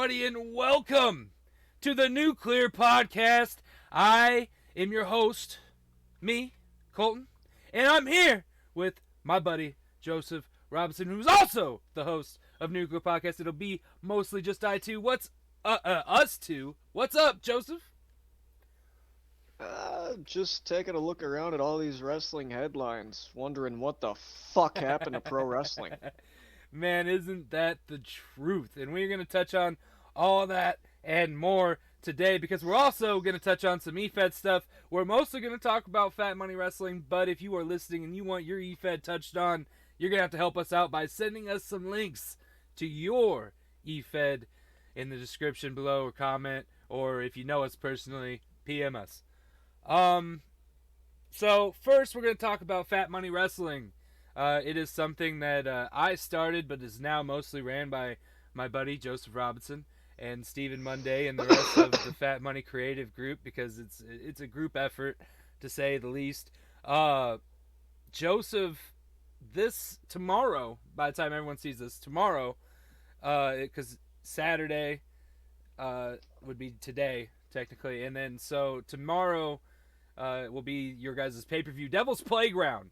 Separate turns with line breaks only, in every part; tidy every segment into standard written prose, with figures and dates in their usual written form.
everybody, and welcome to the Nuclear Podcast. I am your host, me, Colton, and I'm here with my buddy, Joseph Robinson, who's also the host of Nuclear Podcast. It'll be mostly just us two. What's up, Joseph?
Just taking a look around at all these wrestling headlines, wondering what the fuck happened to pro wrestling.
Man, isn't that the truth? And we're going to touch on all that and more today because we're also going to touch on some efed stuff. We're mostly going to talk about Fat Money Wrestling, but if you are listening and you want your efed touched on, you're going to have to help us out by sending us some links to your efed in the description below or comment, or if you know us personally, PM us. So first we're going to talk about Fat Money Wrestling. It is something that I started, but is now mostly ran by my buddy Joseph Robinson and Stephen Monday and the rest of the Fat Money Creative Group, because it's a group effort, to say the least. Joseph, tomorrow, by the time everyone sees this, tomorrow, because Saturday would be today, technically, and then so tomorrow will be your guys' pay-per-view, Devil's Playground.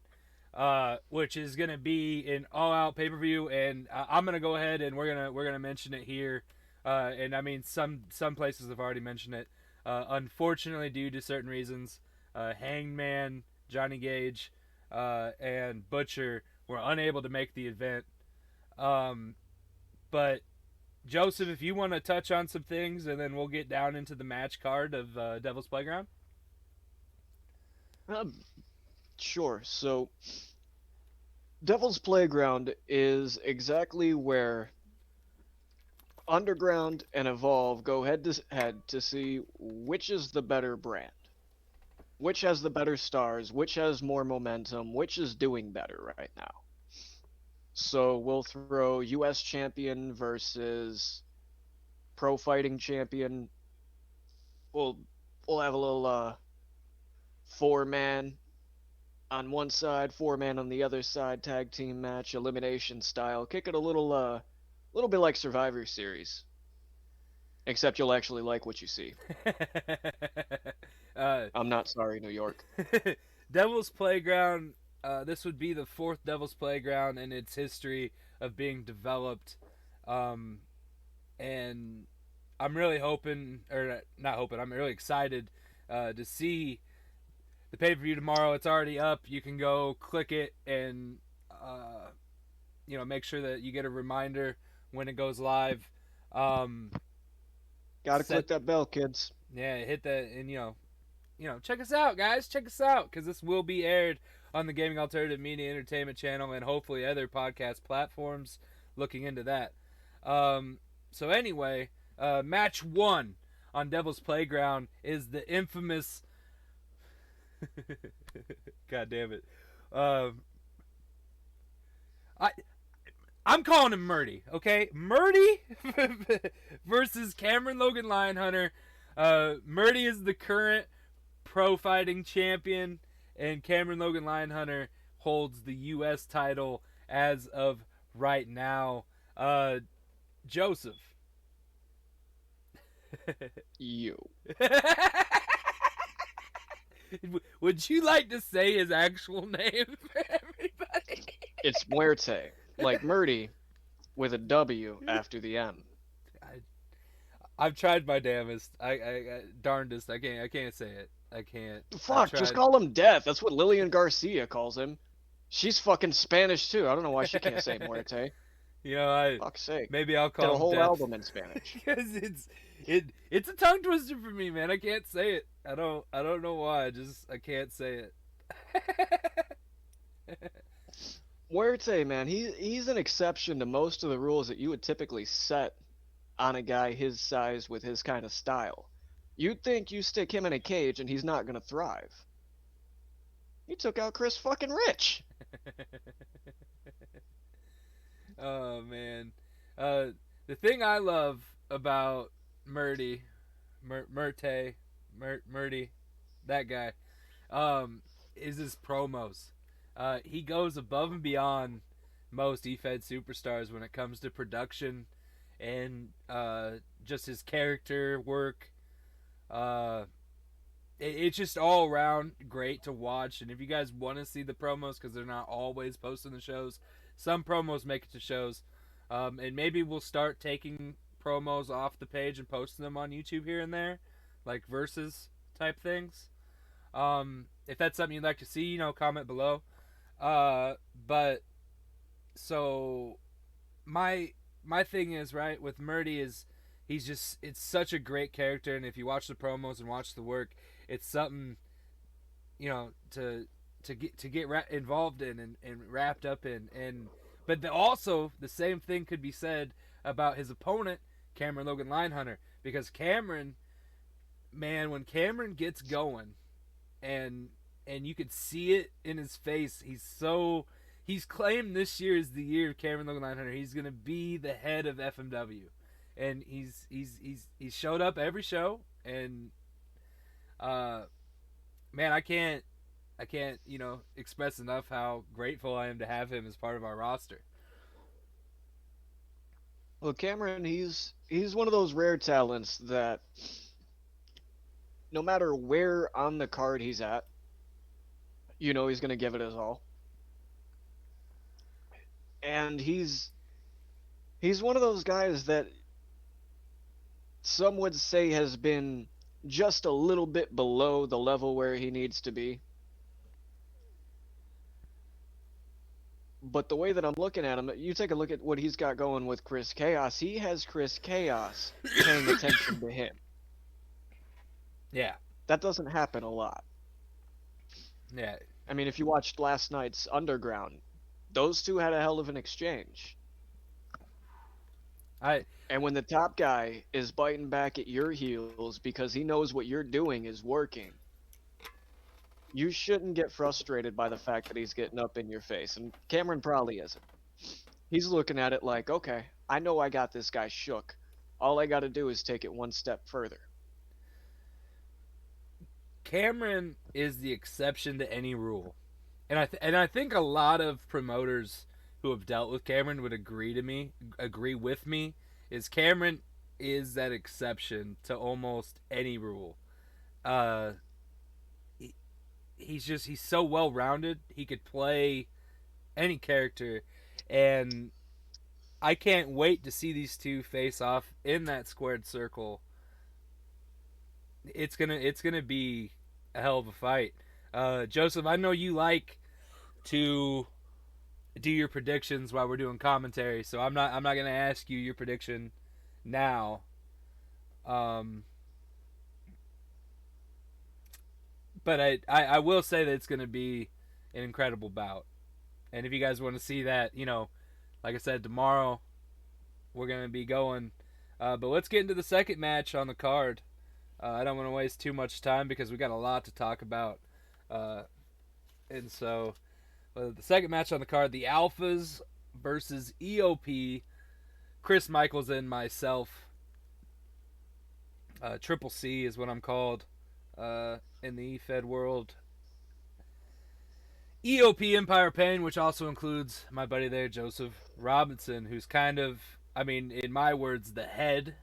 Which is gonna be an all-out pay-per-view, and I'm gonna go ahead and we're gonna mention it here. And I mean, some places have already mentioned it. Unfortunately, due to certain reasons, Hangman, Johnny Gage, and Butcher were unable to make the event. But Joseph, if you want to touch on some things, and then we'll get down into the match card of Devil's Playground.
Sure. So, Devil's Playground is exactly where Underground and Evolve go head to head to see which is the better brand, which has the better stars, which has more momentum, which is doing better right now. So we'll throw U.S. champion versus pro fighting champion. We'll have a little 4-man on one side, 4-man on the other side, tag team match, elimination style. Kick it a little bit like Survivor Series, except you'll actually like what you see. I'm not sorry, New York.
Devil's Playground. This would be the fourth Devil's Playground in its history of being developed, and I'm really hoping, or not hoping, I'm really excited to see the pay-per-view tomorrow. It's already up. You can go click it and make sure that you get a reminder when it goes live.
Gotta click that bell, kids.
Yeah, hit that, and check us out, guys. Check us out, because this will be aired on the Gaming Alternative Media Entertainment channel and hopefully other podcast platforms. Looking into that. So anyway, match 1 on Devil's Playground is the infamous. God damn it. I'm calling him Murdy, okay? Murdy versus Cameron Logan Lionhunter. Murdy is the current pro fighting champion, and Cameron Logan Lionhunter holds the U.S. title as of right now. Joseph.
You.
Would you like to say his actual name for everybody?
It's Muerte, like Murdy, with a W after the M.
I've tried my damnedest. I darndest. I can't say it. I can't.
Fuck, just call him Death. That's what Lillian Garcia calls him. She's fucking Spanish too. I don't know why she can't say Muerte. Fuck's sake.
Maybe I'll call
Get
him
a whole
Death.
album in Spanish.
Because it's a tongue twister for me, man. I can't say it. I don't know why. I can't say it.
Muerte, man, he's an exception to most of the rules that you would typically set on a guy his size with his kind of style. You'd think you stick him in a cage and he's not gonna thrive. He took out Chris fucking Rich.
Oh man, the thing I love about Murdy, that guy, is his promos. He goes above and beyond most efed superstars when it comes to production and just his character work. Uh, it's just all around great to watch. And if you guys want to see the promos, because they're not always posting the shows, some promos make it to shows. And maybe we'll start taking promos off the page and posting them on YouTube here and there, like versus type things. If that's something you'd like to see, comment below. Uh, but so my my thing is right with Murdy is it's such a great character, and if you watch the promos and watch the work, it's something to get involved in and wrapped up in. And but also the same thing could be said about his opponent, Cameron Logan Linehunter, because Cameron, man, when Cameron gets going, and you could see it in his face, he's claimed this year is the year of Cameron Logan Linehunter. He's gonna be the head of FMW, and he's showed up every show, and uh man, I can't express enough how grateful I am to have him as part of our roster.
Well, Cameron, he's one of those rare talents that no matter where on the card he's at, he's going to give it his all. And he's one of those guys that some would say has been just a little bit below the level where he needs to be. But the way that I'm looking at him, you take a look at what he's got going with Chris Chaos. He has Chris Chaos paying attention to him.
Yeah,
That doesn't happen a lot.
yeah.
I mean, if you watched last night's Underground, those two had a hell of an exchange.
I
And when the top guy is biting back at your heels because he knows what you're doing is working, you shouldn't get frustrated by the fact that he's getting up in your face. And Cameron probably isn't. He's looking at it like, okay, I know I got this guy shook. All I got to do is take it one step further.
Cameron is the exception to any rule, and I think a lot of promoters who have dealt with Cameron would agree with me. Is Cameron is that exception to almost any rule. Uh, he, he's so well rounded. He could play any character, and I can't wait to see these two face off in that squared circle. It's gonna be a hell of a fight. Joseph, I know you like to do your predictions while we're doing commentary, so I'm not gonna ask you your prediction now. Um, but I will say that it's gonna be an incredible bout. And if you guys want to see that, like I said, tomorrow we're gonna be going. But let's get into the second match on the card. I don't want to waste too much time because we got a lot to talk about. Uh, and so, the second match on the card, the Alphas versus EOP, Chris Michaels and myself. Triple C is what I'm called in the efed world. EOP Empire Pain, which also includes my buddy there, Joseph Robinson, who's kind of, I mean, in my words, the head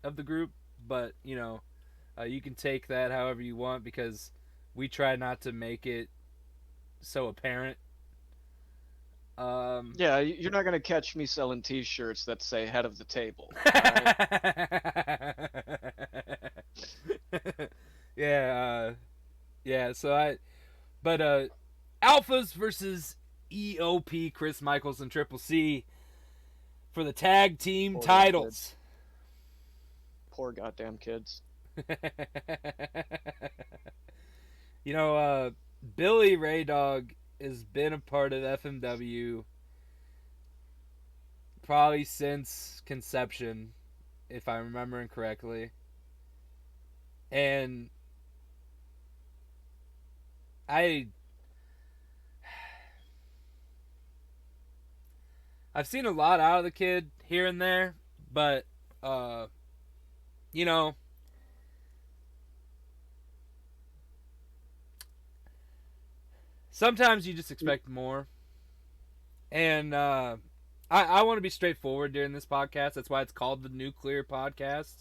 of the group. But, you can take that however you want because we try not to make it so apparent.
Yeah, you're not going to catch me selling t-shirts that say head of the table. All right?
Yeah, yeah. But Alphas versus EOP, Chris Michaels and Triple C for the tag team
Poor damn
titles.
kids. Poor goddamn kids.
Billy Ray Dog has been a part of FMW probably since conception, if I'm remembering correctly. And I've seen a lot out of the kid here and there, but you know, sometimes you just expect more. And I want to be straightforward during this podcast. That's why it's called the Nuclear Podcast.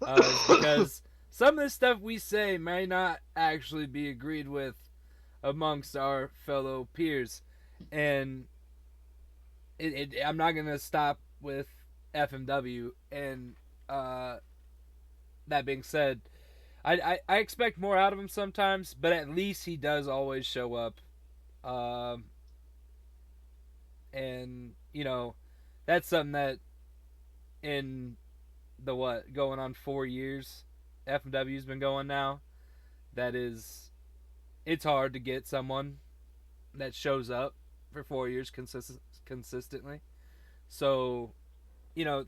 Is because some of the stuff we say may not actually be agreed with amongst our fellow peers, and I'm not gonna stop with FMW. And uh, that being said, I expect more out of him sometimes, but at least he does always show up. Um, and that's something that in the what going on 4 years FMW's been going now. That is, it's hard to get someone that shows up for 4 years consistently. So, you know,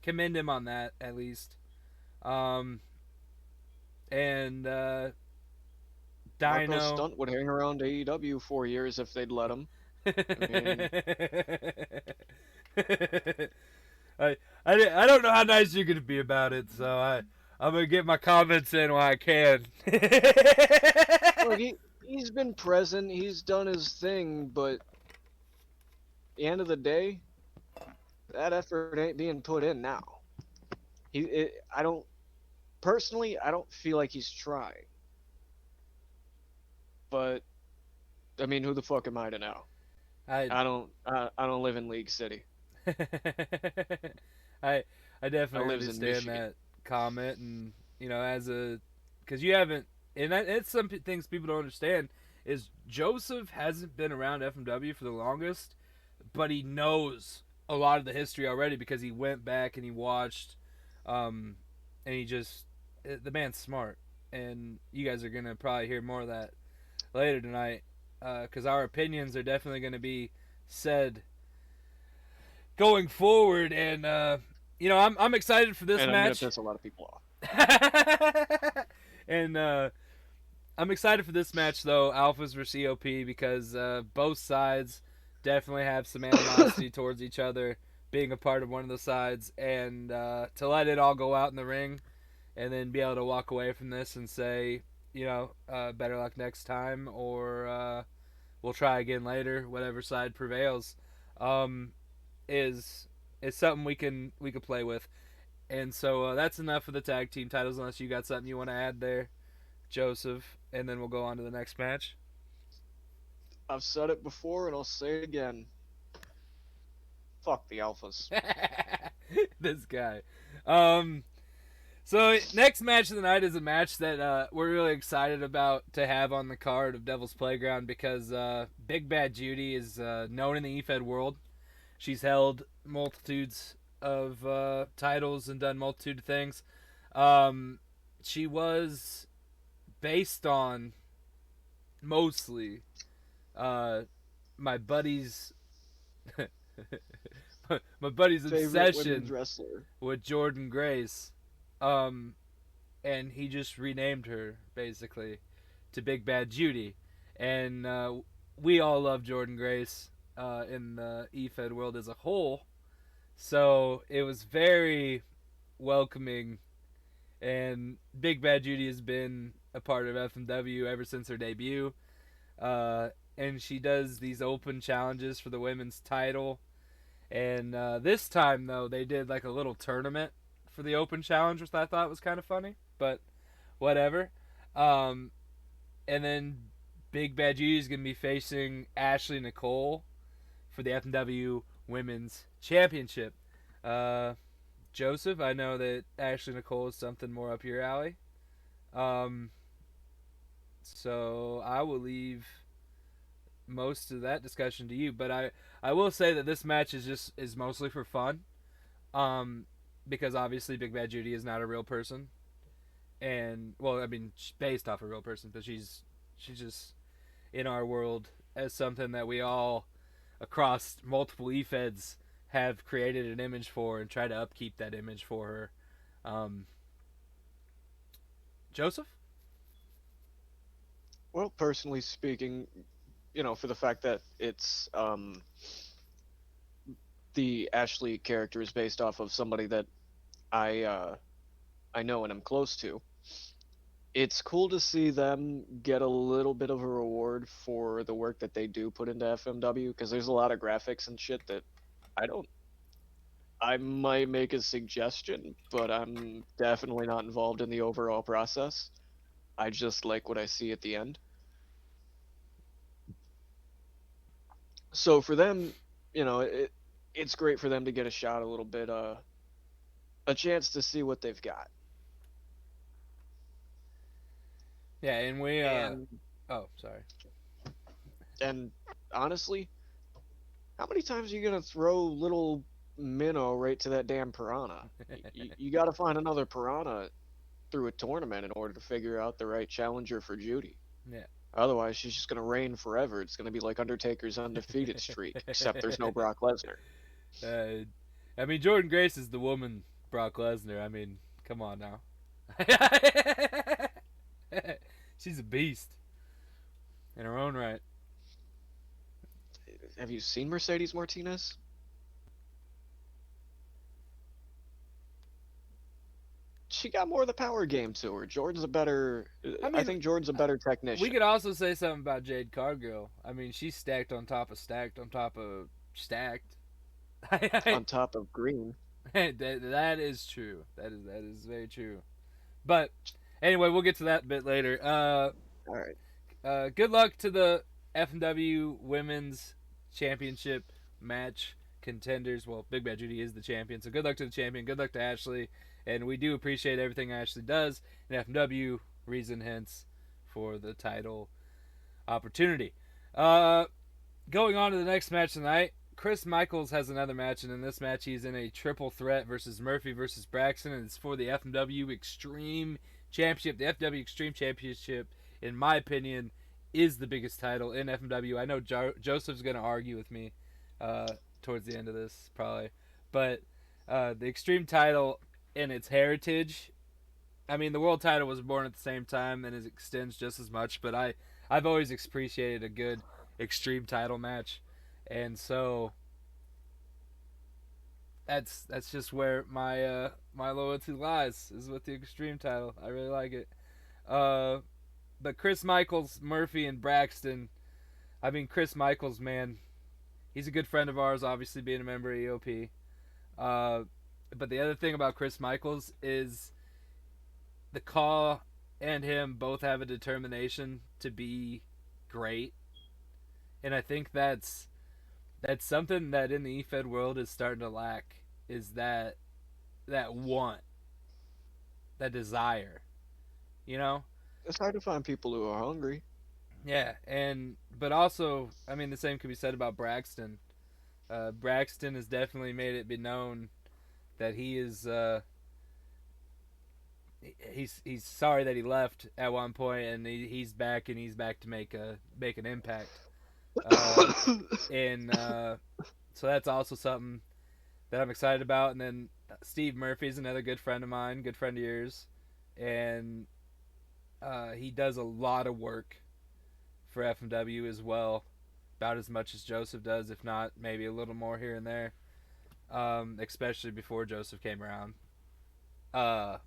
commend him on that at least. Um, and
Marco
Dino.
Stunt would hang around AEW 4 years if they'd let him. I mean,
I don't know how nice you're gonna be about it, so I'm gonna get my comments in while I can.
look, he's been present, he's done his thing, but at the end of the day, that effort ain't being put in now. I don't personally, I don't feel like he's trying. But I mean, who the fuck am I to know?
I
I don't live in League City.
I I
I
definitely
lives in
understand
Michigan.
that comment, and as a because you haven't, and it's some things people don't understand is Joseph hasn't been around FMW for the longest, but he knows a lot of the history already because he went back and he watched, um, and he just the man's smart, and you guys are gonna probably hear more of that later tonight, because our opinions are definitely gonna be said going forward, and I'm excited for this
And I'm gonna
match.
piss a lot of people off.
And I'm excited for this match though, Alphas versus EOP, because both sides definitely have some animosity towards each other, being a part of one of the sides, and to let it all go out in the ring, and then be able to walk away from this and say, better luck next time, or we'll try again later, whatever side prevails, um, is something we can play with. And so that's enough for the tag team titles, unless you got something you want to add there, Joseph, and then we'll go on to the next match.
I've said it before and I'll say it again. Fuck the alphas.
This guy. Um, so next match of the night is a match that we're really excited about to have on the card of Devil's Playground, because Big Bad Judy is known in the efed world. She's held multitudes of titles and done multitude of things. Um, she was based on mostly uh, my buddy's my buddy's
Favorite women's
obsession
wrestler.
with Jordan Grace, um, and he just renamed her basically to Big Bad Judy, and we all love Jordan Grace in the EFED world as a whole, so it was very welcoming. And Big Bad Judy has been a part of FMW ever since her debut. And she does these open challenges for the women's title. And this time, though, they did like a little tournament for the open challenge, which I thought was kind of funny, but whatever. Um, and then Big Bad Judy is going to be facing Ashley Nicole for the FMW Women's Championship. Uh, Joseph, I know that Ashley Nicole is something more up your alley. Um, so I will leave most of that discussion to you. But I will say that this match is mostly for fun. Um, because obviously Big Bad Judy is not a real person, and well, I mean, she's based off a real person, but she's just in our world as something that we all across multiple EFEDs have created an image for and try to upkeep that image for her. Um, Joseph?
Well, personally speaking, for the fact that it's the Ashley character is based off of somebody that I I know and I'm close to. it's cool to see them get a little bit of a reward for the work that they do put into FMW because there's a lot of graphics and shit that I don't. I might make a suggestion, but I'm definitely not involved in the overall process. I just like what I see at the end. So for them, it's great for them to get a shot a little bit, a chance to see what they've got.
Yeah, and we
And
oh, sorry.
and honestly, how many times are you gonna throw little minnow right to that damn piranha? You got to find another piranha through a tournament in order to figure out the right challenger for Judy.
Yeah.
Otherwise, she's just gonna reign forever. It's gonna be like Undertaker's undefeated streak, except there's no Brock Lesnar.
uh, I mean, Jordan Grace is the woman Brock Lesnar. I mean, come on now. She's a beast in her own right.
Have you seen Mercedes Martinez? She got more of the power game to her. Jordan's a better.
I
I
mean,
think Jordan's a better
we
technician.
could also say something about Jade Cargill. I mean, she's stacked on top of stacked on top of stacked.
On top of Green.
That is true. That is very true. But anyway, we'll get to that a bit later.
All right.
Good luck to the FMW Women's Championship match contenders. Well, Big Bad Judy is the champion, so good luck to the champion. Good luck to Ashley, and we do appreciate everything Ashley does in FMW. Reason hence for the title opportunity. Uh, Going on to the next match tonight. Chris Michaels has another match, and in this match, he's in a triple threat versus Murphy versus Braxton, and it's for the FMW Extreme Championship. The FMW Extreme Championship, in my opinion, is the biggest title in FMW. I know Joseph's going to argue with me towards the end of this, probably. But the Extreme title and its heritage, I mean, the world title was born at the same time and it extends just as much, but I've always appreciated a good Extreme title match. And so that's just where my loyalty lies is with the Extreme title. I really like it. Uh, but Chris Michaels, Murphy, and Braxton. I mean, Chris Michaels, man, he's a good friend of ours. Obviously, being a member of EOP. Uh, but the other thing about Chris Michaels is the Caw and him both have a determination to be great, and I think that's something that in the efed world is starting to lack, is that want, that desire, you know.
It's hard to find people who are hungry.
Yeah, and but also, I mean, the same could be said about Braxton. Braxton has definitely made it be known that he is he's sorry that he left at one point, and he's back, and he's back to make an impact. Uh, and So that's also something that I'm excited about. And then Steve Murphy is another good friend of mine, good friend of yours, and he does a lot of work for FMW as well, about as much as Joseph does, if not maybe a little more here and there. Especially before Joseph came around. Uh,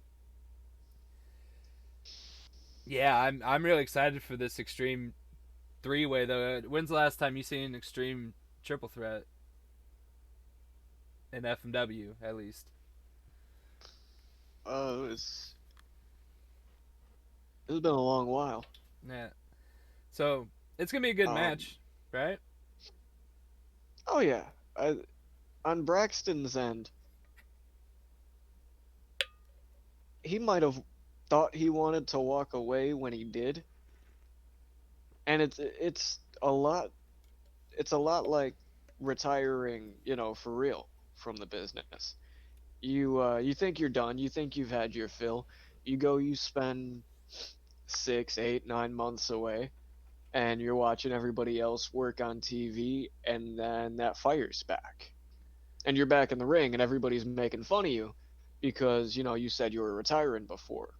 yeah, I'm really excited for this extreme three way though. When's the last time you seen an extreme triple threat in FMW at least?
It's been a long while.
Yeah. So it's gonna be a good
Um,
match, right?
oh yeah. On Braxton's end, he might have thought he wanted to walk away when he did, and it's a lot like retiring, for real from the business. You think you're done, you think you've had your fill. You spend 6, 8, 9 months away, and you're watching everybody else work on TV, and then that fire's back. And you're back in the ring, and everybody's making fun of you because, you said you were retiring before.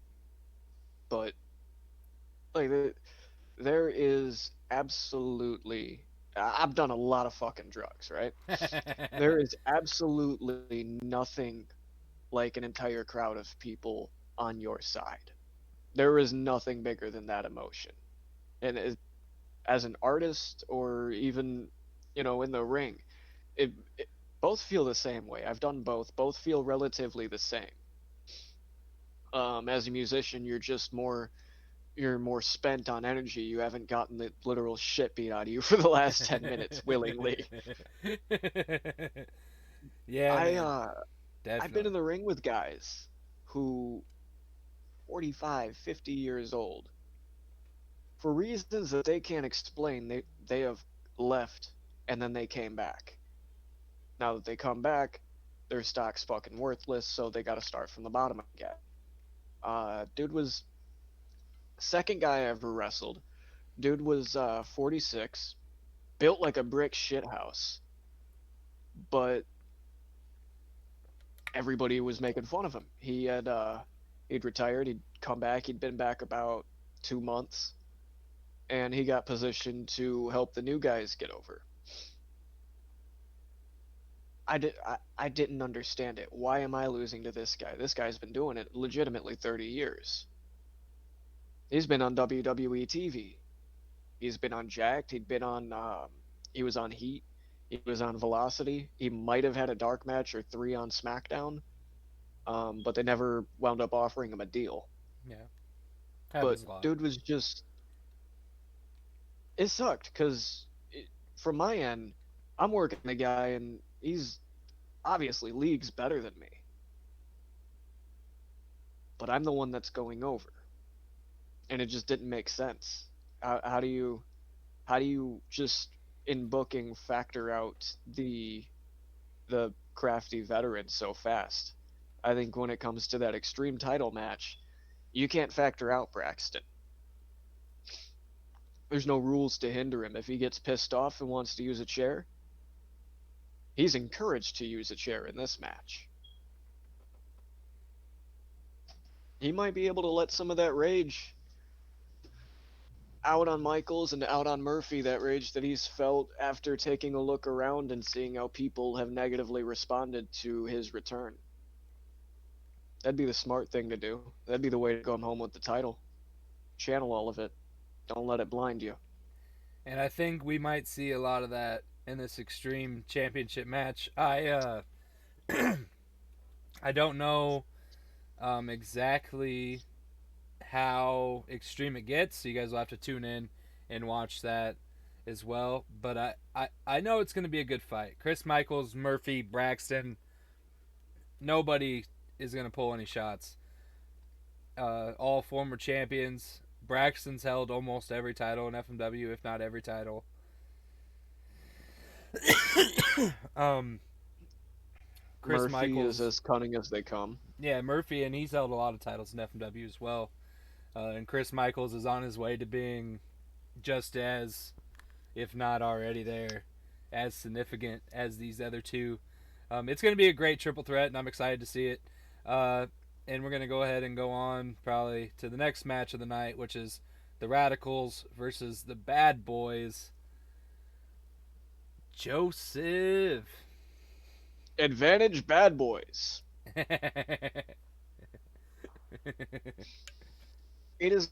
But, like, there is absolutely. I've done a lot of fucking drugs, right? There is absolutely nothing like an entire crowd of people on your side. There is nothing bigger than that emotion. And as an artist or even, in the ring, it both feel the same way. I've done both. Both feel relatively the same. As a musician, you're more spent on energy. You haven't gotten the literal shit beat out of you for the last 10 minutes willingly.
Yeah,
I
man,
uh I've been
definitely.
in the ring with guys who 45, 50 years old, for reasons that they can't explain, they have left and then they came back. Now that they come back, their stock's fucking worthless, so they got to start from the bottom again. Dude was second guy I ever wrestled. Dude was 46, built like a brick shithouse, but everybody was making fun of him. He'd retired, he'd come back, he'd been back about 2 months, and he got positioned to help the new guys get over. I didn't understand it. Why am I losing to this guy? This guy's been doing it legitimately 30 years. He's been on WWE TV. He's been on Jacked. He was on Heat. He was on Velocity. He might have had a dark match or three on SmackDown, but they never wound up offering him a deal.
Yeah,
But
happens a lot.
dude was just, it sucked because from my end, I'm working the guy and he's obviously leagues better than me, but I'm the one that's going over, and it just didn't make sense. How do you just in booking factor out the crafty veteran so fast? I think when it comes to that extreme title match, you can't factor out Braxton. There's no rules to hinder him. If he gets pissed off and wants to use a chair, he's encouraged to use a chair in this match. He might be able to let some of that rage out on Michaels and out on Murphy, that rage that he's felt after taking a look around and seeing how people have negatively responded to his return. That'd be the smart thing to do. That'd be the way to go home with the title. Channel all of it. Don't let it blind you.
And I think we might see a lot of that in this Extreme Championship match. I don't know exactly how extreme it gets, so you guys will have to tune in and watch that as well. But I know it's going to be a good fight. Chris Michaels, Murphy, Braxton, nobody is going to pull any shots. All former champions. Braxton's held almost every title in FMW, if not every title. Um, Chris
Murphy is
Michaels,
as cunning as they come.
yeah, Murphy, and he's held a lot of titles in FMW as well. And Chris Michaels is on his way to being just as, if not already there, as significant as these other two. It's going to be a great triple threat, and I'm excited to see it. Uh, and we're going to go ahead and go on probably to the next match of the night, which is the Radicals versus the Bad Boys. Joseph.
Advantage bad boys. It is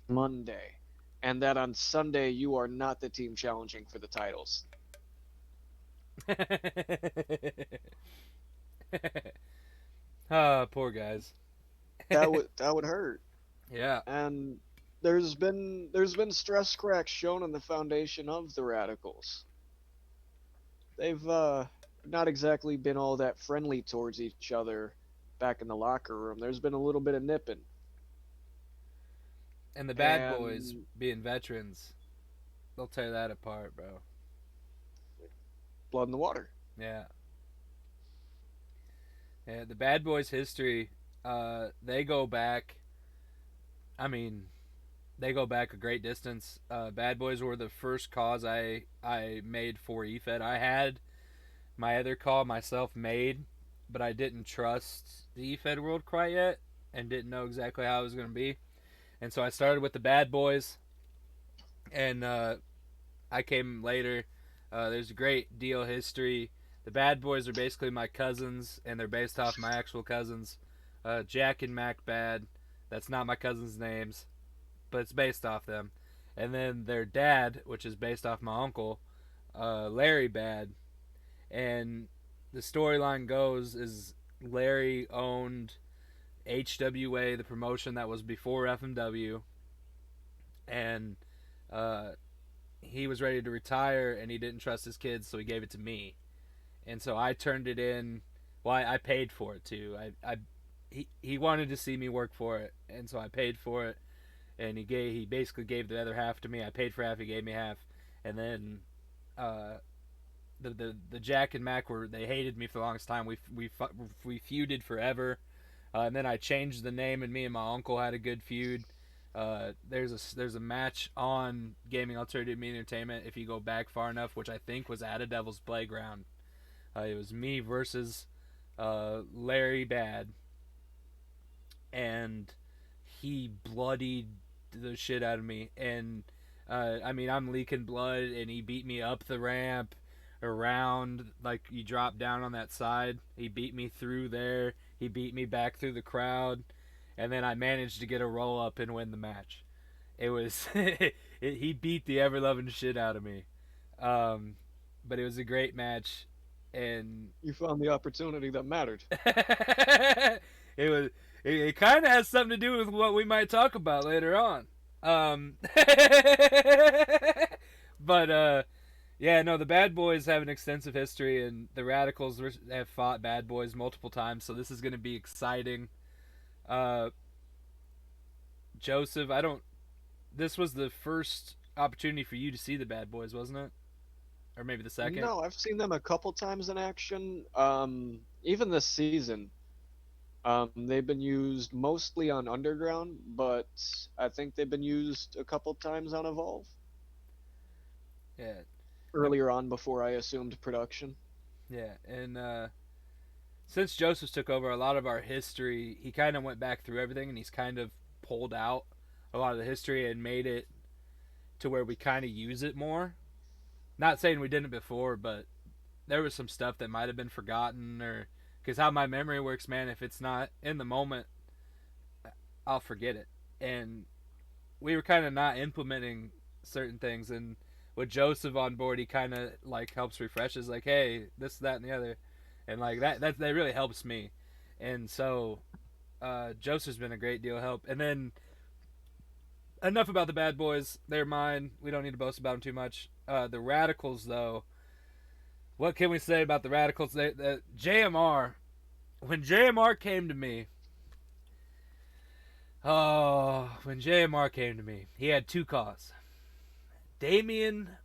Monday, and that on Sunday you are not the team challenging for the titles.
Ah, poor guys.
That would hurt.
Yeah.
And there's been stress cracks shown in the foundation of the Radicals. They've not exactly been all that friendly towards each other back in the locker room. There's been a little bit of nipping
And the Bad Boys
and
being veterans, they'll tear that apart, bro.
blood in the water.
Yeah. Yeah, the Bad Boys history, they go back, I mean, they go back a great distance. Bad Boys were the first cause I made for efed. I had my other call myself made, but I didn't trust the efed world quite yet and didn't know exactly how it was going to be. And so I started with the Bad Boys, and I came later. There's a great deal of history The Bad Boys are basically my cousins, and they're based off my actual cousins, Jack and Mac Bad. That's not my cousins' names, but it's based off them. And then their dad, which is based off my uncle, Larry Bad. And the storyline goes is Larry owned HWA, the promotion that was before FMW, and uh, he was ready to retire, and he didn't trust his kids, so he gave it to me, and so I turned it in. Well, I paid for it too. He wanted to see me work for it, and so I paid for it, and he basically gave the other half to me. I paid for half, he gave me half, and then uh, the Jack and Mac were they hated me for the longest time. We feuded forever, and then I changed the name, and me and my uncle had a good feud. There's a match on Gaming Alternative Media Entertainment if you go back far enough, which I think was at a Devil's Playground. It was me versus Larry Bad, and he bloodied the shit out of me. And I mean, I'm leaking blood, and he beat me up the ramp, around, like you drop down on that side. He beat me through there. He beat me back through the crowd, and then I managed to get a roll up and win the match. It was he beat the ever loving shit out of me, um, but it was a great match, and
You found the opportunity that mattered.
it was it kind of has something to do with what we might talk about later on. Um, but yeah, no, the Bad Boys have an extensive history, and the Radicals have fought Bad Boys multiple times, so this is going to be exciting. Uh, Joseph, I don't. This was the first opportunity for you to see the Bad Boys, wasn't it? Or maybe the second.
No, I've seen them a couple times in action. Even this season. They've been used mostly on Underground, but I think they've been used a couple times on Evolve
Yeah,
earlier on before I assumed production.
yeah, and since Joseph took over a lot of our history, he kind of went back through everything, and he's kind of pulled out a lot of the history and made it to where we kind of use it more. Not saying we didn't before, but there was some stuff that might have been forgotten, or because how my memory works, man. If it's not in the moment, I'll forget it. And we were kind of not implementing certain things, and with Joseph on board, he kind of like helps refresh us, like, hey, this, that, and the other, and like that really helps me. And so Joseph's been a great deal of help. And then enough about the Bad Boys. They're mine. We don't need to boast about them too much. The Radicals, though, what can we say about the Radicals? JMR, when JMR came to me, when JMR came to me, he had two cause. Damien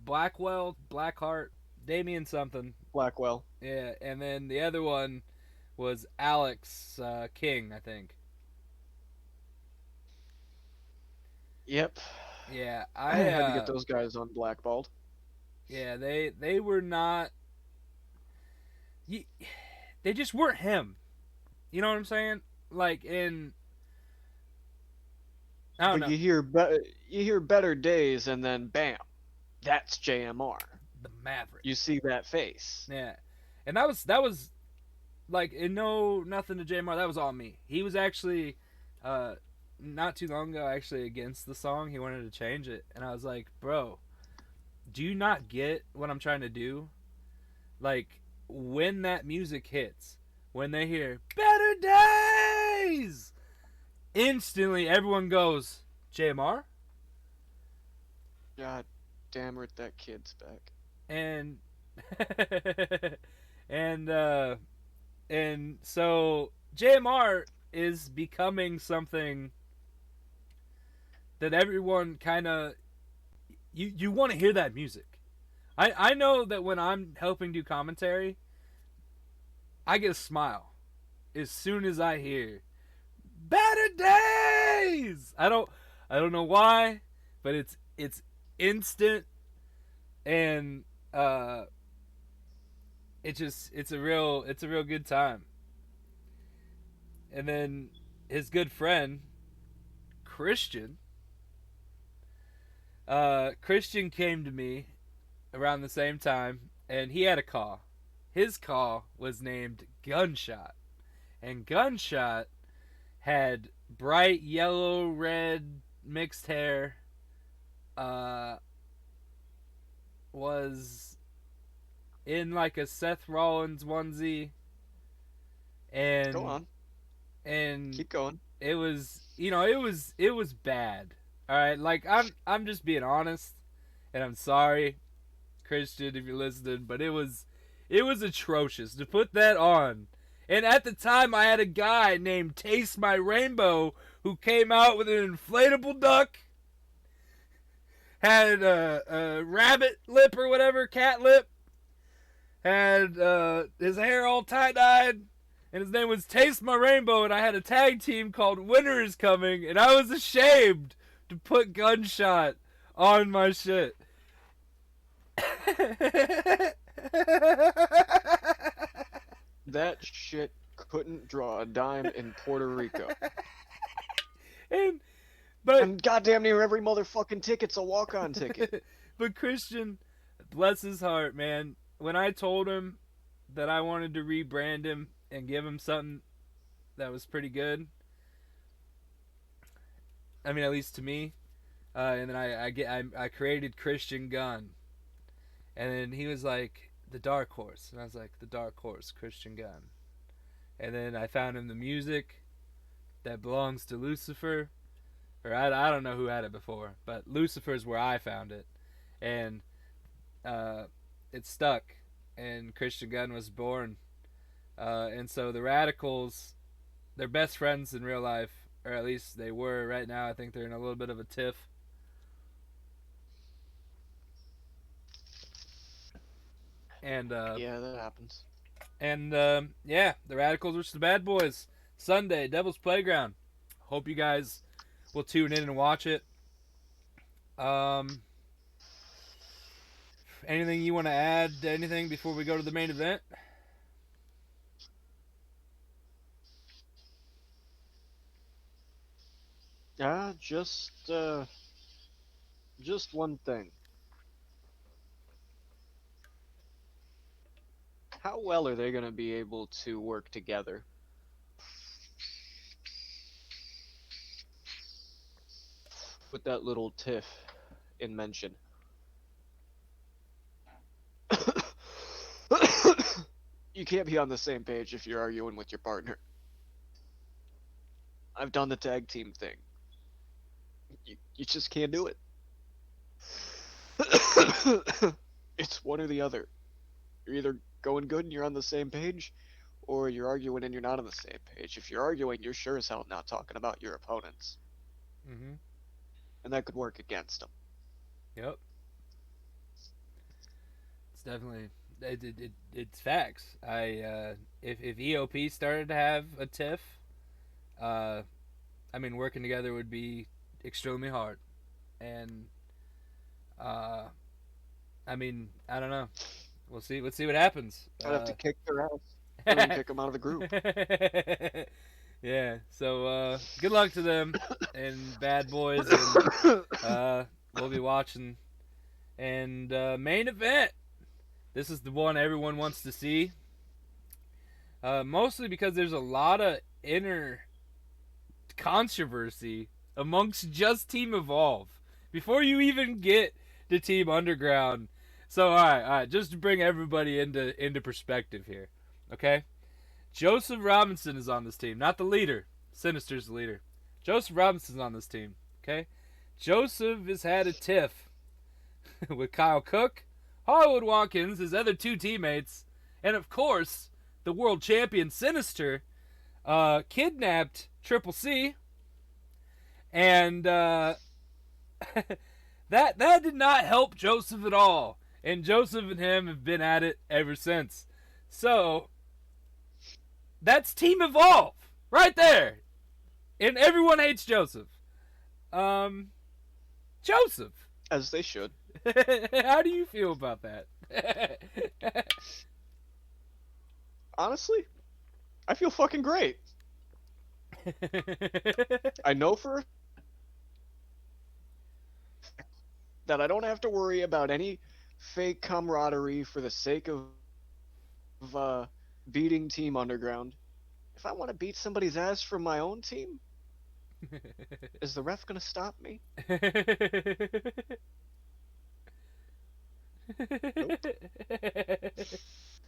Blackheart, Damien something.
Blackwell.
Yeah, and then the other one was Alex King, I think.
Yep.
Yeah,
I
I
had to get those guys on blackballed.
yeah, they were not. They just weren't him. You know what I'm saying? Like in I don't
But
know,
you hear better days, and then bam, that's JMR.
the Maverick.
You see that face.
Yeah, and that was like, and no, nothing to JMR. That was all me. He was actually uh not too long ago actually against the song. He wanted to change it, and I was like, bro, do you not get what I'm trying to do? Like, when that music hits, when they hear better days, instantly everyone goes JMR.
God damn it, that kid's back.
And and and so JMR is becoming something that everyone kind of, you want to hear that music. I know that when I'm helping do commentary, I get a smile as soon as I hear better days. I don't know why, but it's instant, and it's a real good time. And then his good friend Christian, Christian came to me around the same time, and he had a call. his call was named Gunshot. And Gunshot had bright yellow, red, mixed hair, uh, was in like a Seth Rollins onesie,
Go
and
on.
and
Keep going.
it was, it was bad. All right, like I'm just being honest, and I'm sorry, Christian, if you're listening, but it was atrocious to put that on. And at the time, I had a guy named Taste My Rainbow who came out with an inflatable duck, had a rabbit lip or whatever, cat lip, had his hair all tie dyed, and his name was Taste My Rainbow. And I had a tag team called Winter Is Coming, and I was ashamed to put Gunshot on my shit.
That shit couldn't draw a dime in Puerto Rico.
and but
And goddamn near every motherfucking ticket's a walk-on ticket.
but Christian, bless his heart, man. When I told him that I wanted to rebrand him and give him something that was pretty good, I mean, at least to me, and then I created Christian Gunn, and then he was like the Dark Horse, and I was like the Dark Horse Christian Gunn, and then I found him the music that belongs to Lucifer, or I don't know who had it before, but Lucifer is where I found it, and uh, it stuck, and Christian Gunn was born, and so the Radicals, they're best friends in real life, or at least they were. Right now, I think they're in a little bit of a tiff, and
Yeah, that happens.
yeah, the Radicals versus the Bad Boys Sunday, Devil's Playground. Hope you guys will tune in and watch it. Um, Anything you want to add? Anything before we go to the main event?
Ah, just one thing. How well are they gonna be able to work together with that little tiff in mention? You can't be on the same page if you're arguing with your partner. I've done the tag team thing. You just can't do it. It's one or the other. You're either going good and you're on the same page, or you're arguing and you're not on the same page. If you're arguing, you're sure as hell not talking about your opponents,
Mm-hmm.
and that could work against them.
Yep. It's definitely it's facts. If EOP started to have a tiff, uh, I mean, working together would be extremely hard, and uh, I mean, I don't know. We'll see. Let's see what happens.
I'd have to kick their ass or even kick them out of the group.
Yeah. So good luck to them and Bad Boys, and we'll be watching. And main event. This is the one everyone wants to see. Mostly because there's a lot of inner controversy amongst just Team Evolve before you even get to Team Underground. So all right, just to bring everybody into perspective here, okay? Joseph Robinson is on this team, not the leader. Sinister's the leader. Joseph Robinson's on this team, okay? Joseph has had a tiff with Kyle Cook, Hollywood Watkins, his other two teammates, and of course, the world champion Sinister, kidnapped Triple C, and that did not help Joseph at all. And Joseph and him have been at it ever since. So that's Team Evolve right there, and everyone hates Joseph. Joseph,
As they should.
how do you feel about that?
Honestly, I feel fucking great. I know for a fact that I don't have to worry about any fake camaraderie for the sake of beating Team Underground. If I want to beat somebody's ass from my own team, is the ref gonna stop me? Nope.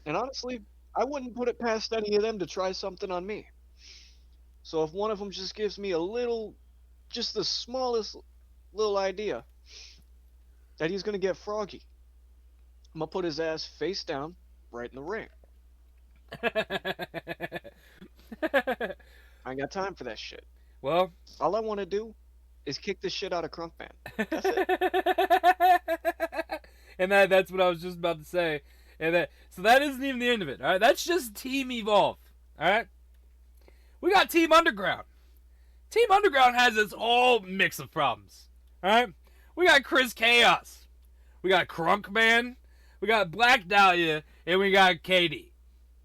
And honestly, I wouldn't put it past any of them to try something on me. So if one of them just gives me a little, just the smallest little idea that he's gonna get froggy, I'm gonna put his ass face down right in the ring. I ain't got time for that shit.
Well,
All I want to do is kick the shit out of Crunkman. That's it.
and that's what I was just about to say. So that isn't even the end of it. All right, that's just Team Evolve. All right, we got Team Underground. Team Underground has its all mix of problems. All right, we got Chris Chaos, we got Crunkman, we got Black Dahlia, and we got KD.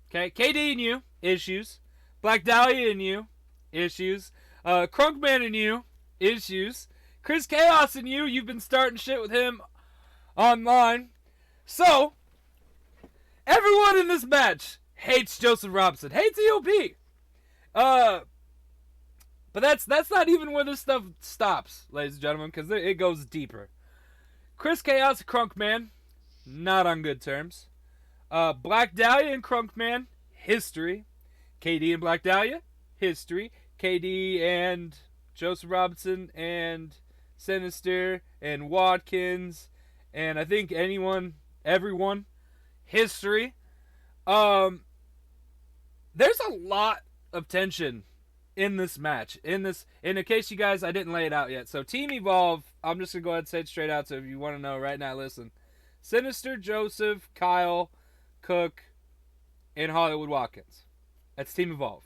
Okay, KD and you issues, Black Dahlia and you issues, Crunkman and you issues, Chris Chaos and you've been starting shit with him online. So, everyone in this match hates Joseph Robinson, hates EOP. But that's not even where this stuff stops, ladies and gentlemen, because it goes deeper. Chris Chaos and Crunkman, not on good terms. Black Dahlia and Crunkman, history. KD and Black Dahlia, history. KD and Joseph Robinson and Sinister and Watkins and I think everyone, history. There's a lot of tension in this match. In case you guys, I didn't lay it out yet. So Team Evolve, I'm just gonna go ahead and say it straight out. So if you want to know right now, listen. Sinister, Joseph, Kyle, Cook, and Hollywood Watkins. That's Team Evolve.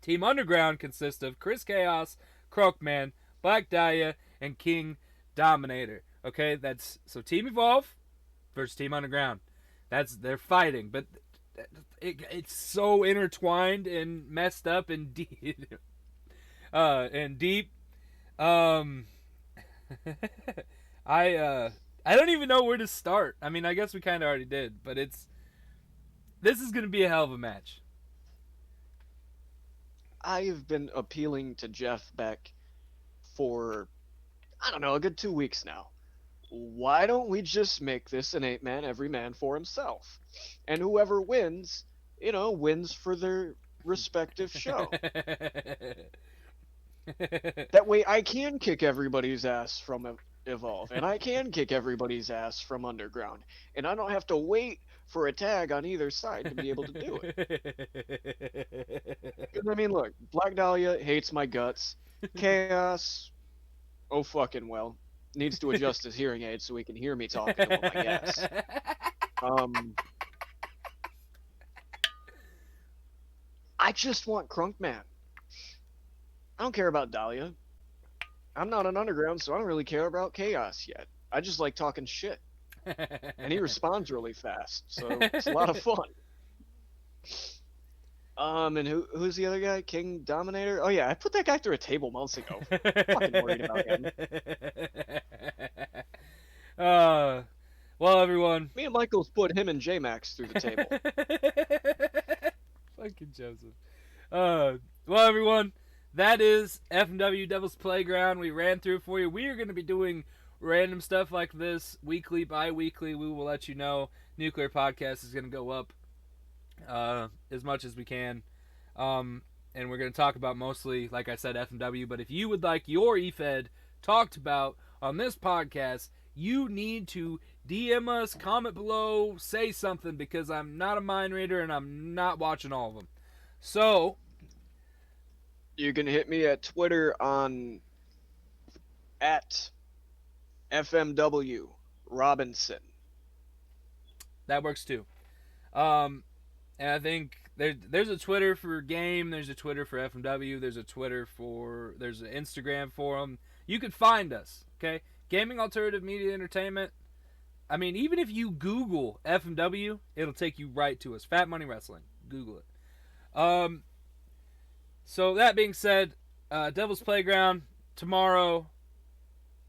Team Underground consists of Chris Chaos, Croakman, Black Dahlia, and King Dominator. Okay, that's so Team Evolve versus Team Underground. They're fighting, but it's so intertwined and messed up and deep. I don't even know where to start. I mean, I guess we kind of already did, but this is gonna be a hell of a match.
I have been appealing to Jeff Beck for, I don't know, a good 2 weeks now. Why don't we just make this an 8-man, every man for himself? And whoever wins, wins for their respective show. That way I can kick everybody's ass from Evolve, and I can kick everybody's ass from Underground, and I don't have to wait for a tag on either side to be able to do it. Because, I mean, look, Black Dahlia hates my guts. Chaos, oh fucking well, needs to adjust his hearing aid so he can hear me talking to him, I guess. I just want Crunkman. I don't care about Dahlia. I'm not an Underground, so I don't really care about Chaos yet. I just like talking shit. And he responds really fast, so it's a lot of fun. And who's the other guy? King Dominator? Oh yeah, I put that guy through a table months ago. I'm fucking worried about him.
Well, everyone.
Me and Michael's put him and J-Max through the table.
Fucking Joseph. Well, everyone, that is F&W Devil's Playground. We ran through for you. We are going to be doing random stuff like this weekly, bi-weekly. We will let you know. Nuclear Podcast is going to go up as much as we can. And we're going to talk about mostly, like I said, F&W. But if you would like your efed talked about on this podcast, you need to DM us, comment below, say something, because I'm not a mind reader and I'm not watching all of them. So
you can hit me at Twitter on at FMW Robinson.
That works too. And I think there's a Twitter for game, there's a Twitter for FMW, there's an Instagram for them. You can find us, okay? Gaming Alternative Media Entertainment. I mean, even if you Google FMW, it'll take you right to us. Fat Money Wrestling. Google it. So that being said, Devil's Playground tomorrow.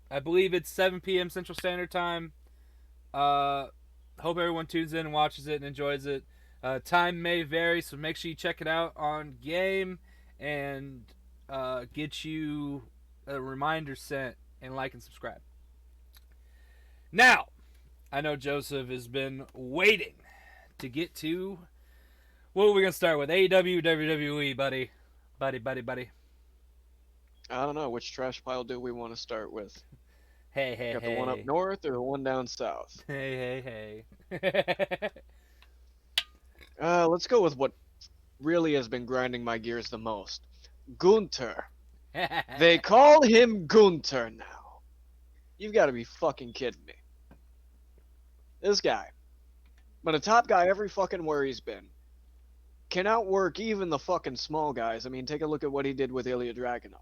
I believe it's 7 p.m. Central Standard Time. Hope everyone tunes in and watches it and enjoys it. Time may vary, so make sure you check it out on Game and get you a reminder sent and like and subscribe. Now, I know Joseph has been waiting to get to what are we gonna start with? AEW, WWE, buddy, buddy.
I don't know, which trash pile do we want to start with?
Hey, hey,
Got the one up
hey,
north or the one down south?
hey.
Let's go with what really has been grinding my gears the most. Gunter. They call him Gunter now. You've got to be fucking kidding me. This guy, been a top guy every fucking where he's been. Can outwork even the fucking small guys. I mean, take a look at what he did with Ilya Dragunov.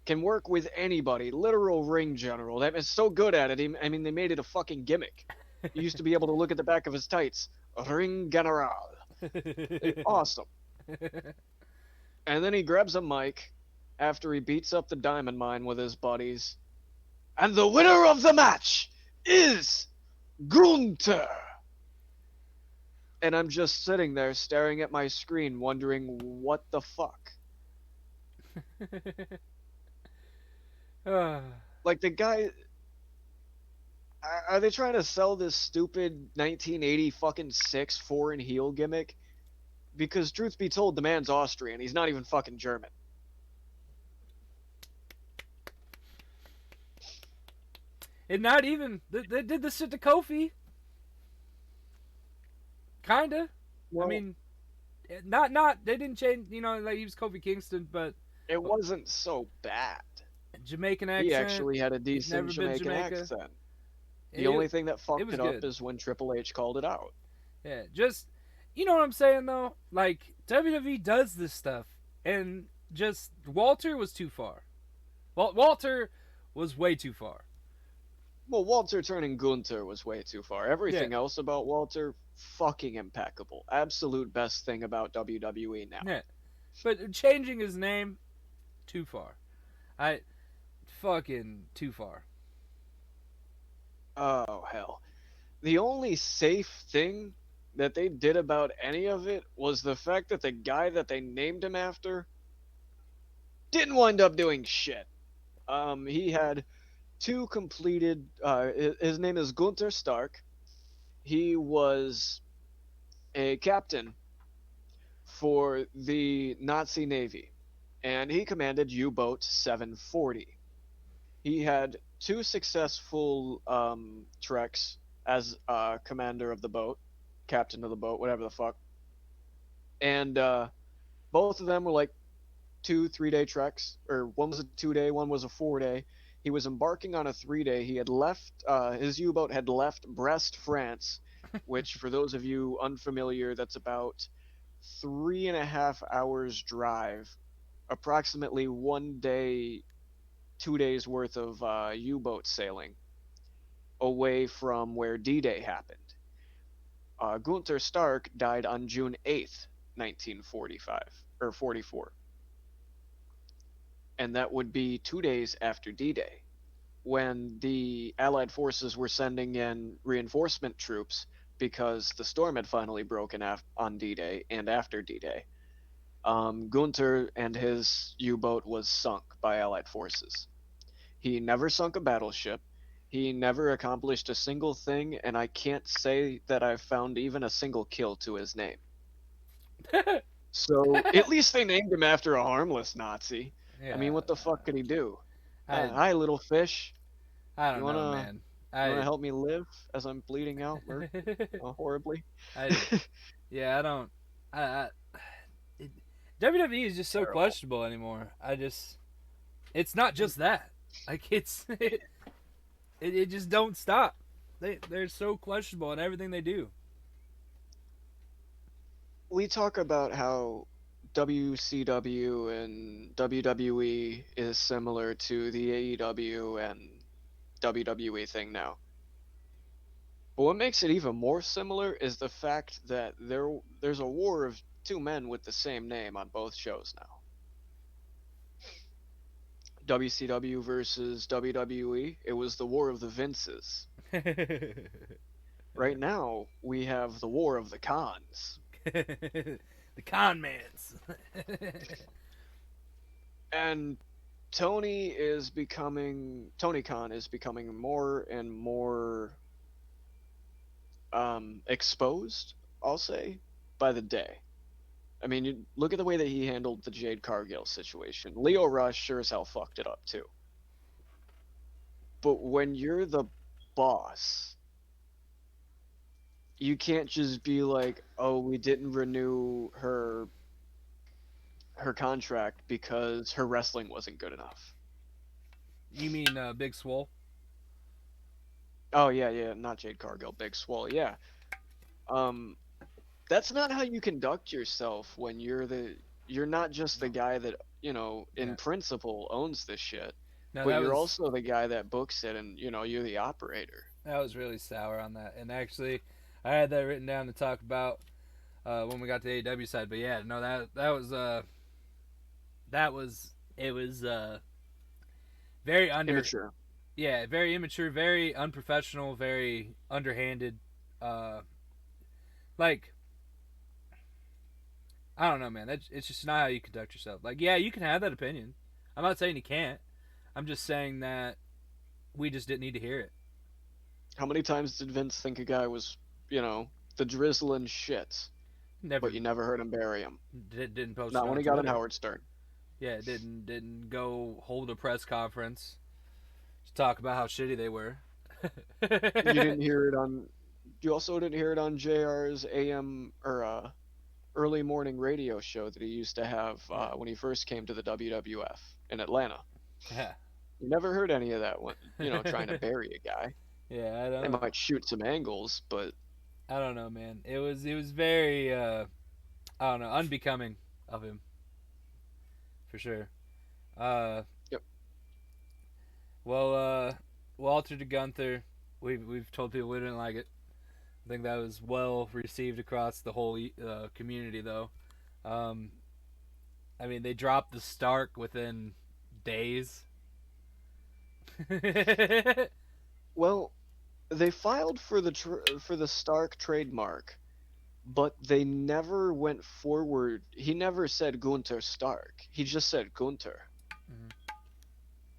Can work with anybody. Literal ring general. That is so good at it. I mean, they made it a fucking gimmick. You used to be able to look at the back of his tights. Ring general. Awesome. And then he grabs a mic after he beats up the diamond mine with his buddies. And the winner of the match is Gunter. And I'm just sitting there staring at my screen wondering what the fuck. Like the guy, are they trying to sell this stupid 1980 fucking 6 foreign heel gimmick? Because truth be told, the man's Austrian. He's not even fucking German.
And not even they did this shit to Kofi. Kinda. I
Well,
mean, not they didn't change. You know, like he was Kofi Kingston, but
it wasn't so bad.
Jamaican
He
accent.
actually had a
He's
decent
never been to
Jamaican
Jamaica.
accent. The
It,
only thing that
it
fucked
was
it up
good.
is when Triple H called it out.
Yeah, just you know what I'm saying though. Like WWE does this stuff, and just Walter was too far. Walter was way too far.
Well, Walter turning Gunther was way too far.
Yeah,
Everything else about Walter, fucking impeccable. Absolute best thing about WWE now.
yeah. But changing his name, too far. I fucking too far.
Oh, hell. The only safe thing that they did about any of it was the fact that the guy that they named him after didn't wind up doing shit. He had two completed. His name is Gunther Stark. He was a captain for the Nazi Navy, and he commanded U-boat 740. He had two successful treks as commander of the boat, captain of the boat, whatever the fuck, and both of them were like 2 3 day treks, or one was a 2 day, one was a 4 day. He was embarking on a 3 day. He had left his U-boat had left Brest, France, which for those of you unfamiliar, that's about 3.5 hours drive, approximately 1 day, 2 days worth of U-boat sailing away from where D-Day happened. Gunther Stark died on June 8th, 1945 or 44, and that would be 2 days after D-Day, when the Allied forces were sending in reinforcement troops because the storm had finally broken on D-Day and after D-Day. Gunther and his U-boat was sunk by Allied forces. He never sunk a battleship. He never accomplished a single thing, and I can't say that I've found even a single kill to his name. So at least they named him after a harmless Nazi. I mean,
Yeah,
what the fuck could he do?
I
Hi, little fish.
I
You
don't know,
wanna
man.
you wanna
I
help me live as I'm bleeding out horribly?
I yeah, I don't. I it, WWE is just so
Terrible.
questionable anymore. It's not just that. Like it just don't stop. They're so questionable in everything they do.
We talk about how WCW and WWE is similar to the AEW and WWE thing now. But what makes it even more similar is the fact that there's a war of two men with the same name on both shows now. WCW versus WWE, it was the War of the Vinces. Right now, we have the War of the Khans.
The con mans.
And Tony Khan is becoming more and more exposed, I'll say, by the day. I mean, you look at the way that he handled the Jade Cargill situation. Leo Rush sure as hell fucked it up too. But when you're the boss, you can't just be like, "Oh, we didn't renew her contract because her wrestling wasn't good enough."
You mean Big Swole?
Oh yeah, yeah, not Jade Cargill, Big Swole. Yeah. Um that's not how you conduct yourself when you're not just the
No.
guy that, in
Yeah.
principle owns this shit,
No,
but
that
you're
was
also the guy that books it and, you're the operator.
really sour on that. And actually, I had that written down to talk about when we got to the AEW side. But yeah, no, that was it was very under
Immature.
yeah, very immature, very unprofessional, very underhanded. Uh, like I don't know, man. It's just not how you conduct yourself. Like, yeah, you can have that opinion. I'm not saying you can't. I'm just saying that we just didn't need to hear it.
How many times did Vince think a guy was, the drizzling shit, but
Never
you never heard him bury him?
didn't post it
Not when
on
he got on
Twitter.
Howard Stern.
Yeah, didn't go hold a press conference to talk about how shitty they were.
You didn't hear it on. You also didn't hear it on JR's AM or early morning radio show that he used to have
Yeah,
when he first came to the WWF in Atlanta.
yeah,
You never heard any of that when, trying to bury a guy.
yeah.
They might shoot some angles, but
I don't know, man. It was very I don't know, unbecoming of him for sure. Uh,
yep.
well, Walter to Gunther, we've told people we didn't like it. I think that was well received across the whole community, though. Um, I mean, they dropped the Stark within days.
Well, they filed for the Stark trademark, but they never went forward. He never said Gunter Stark. He just said Gunter.
Mhm.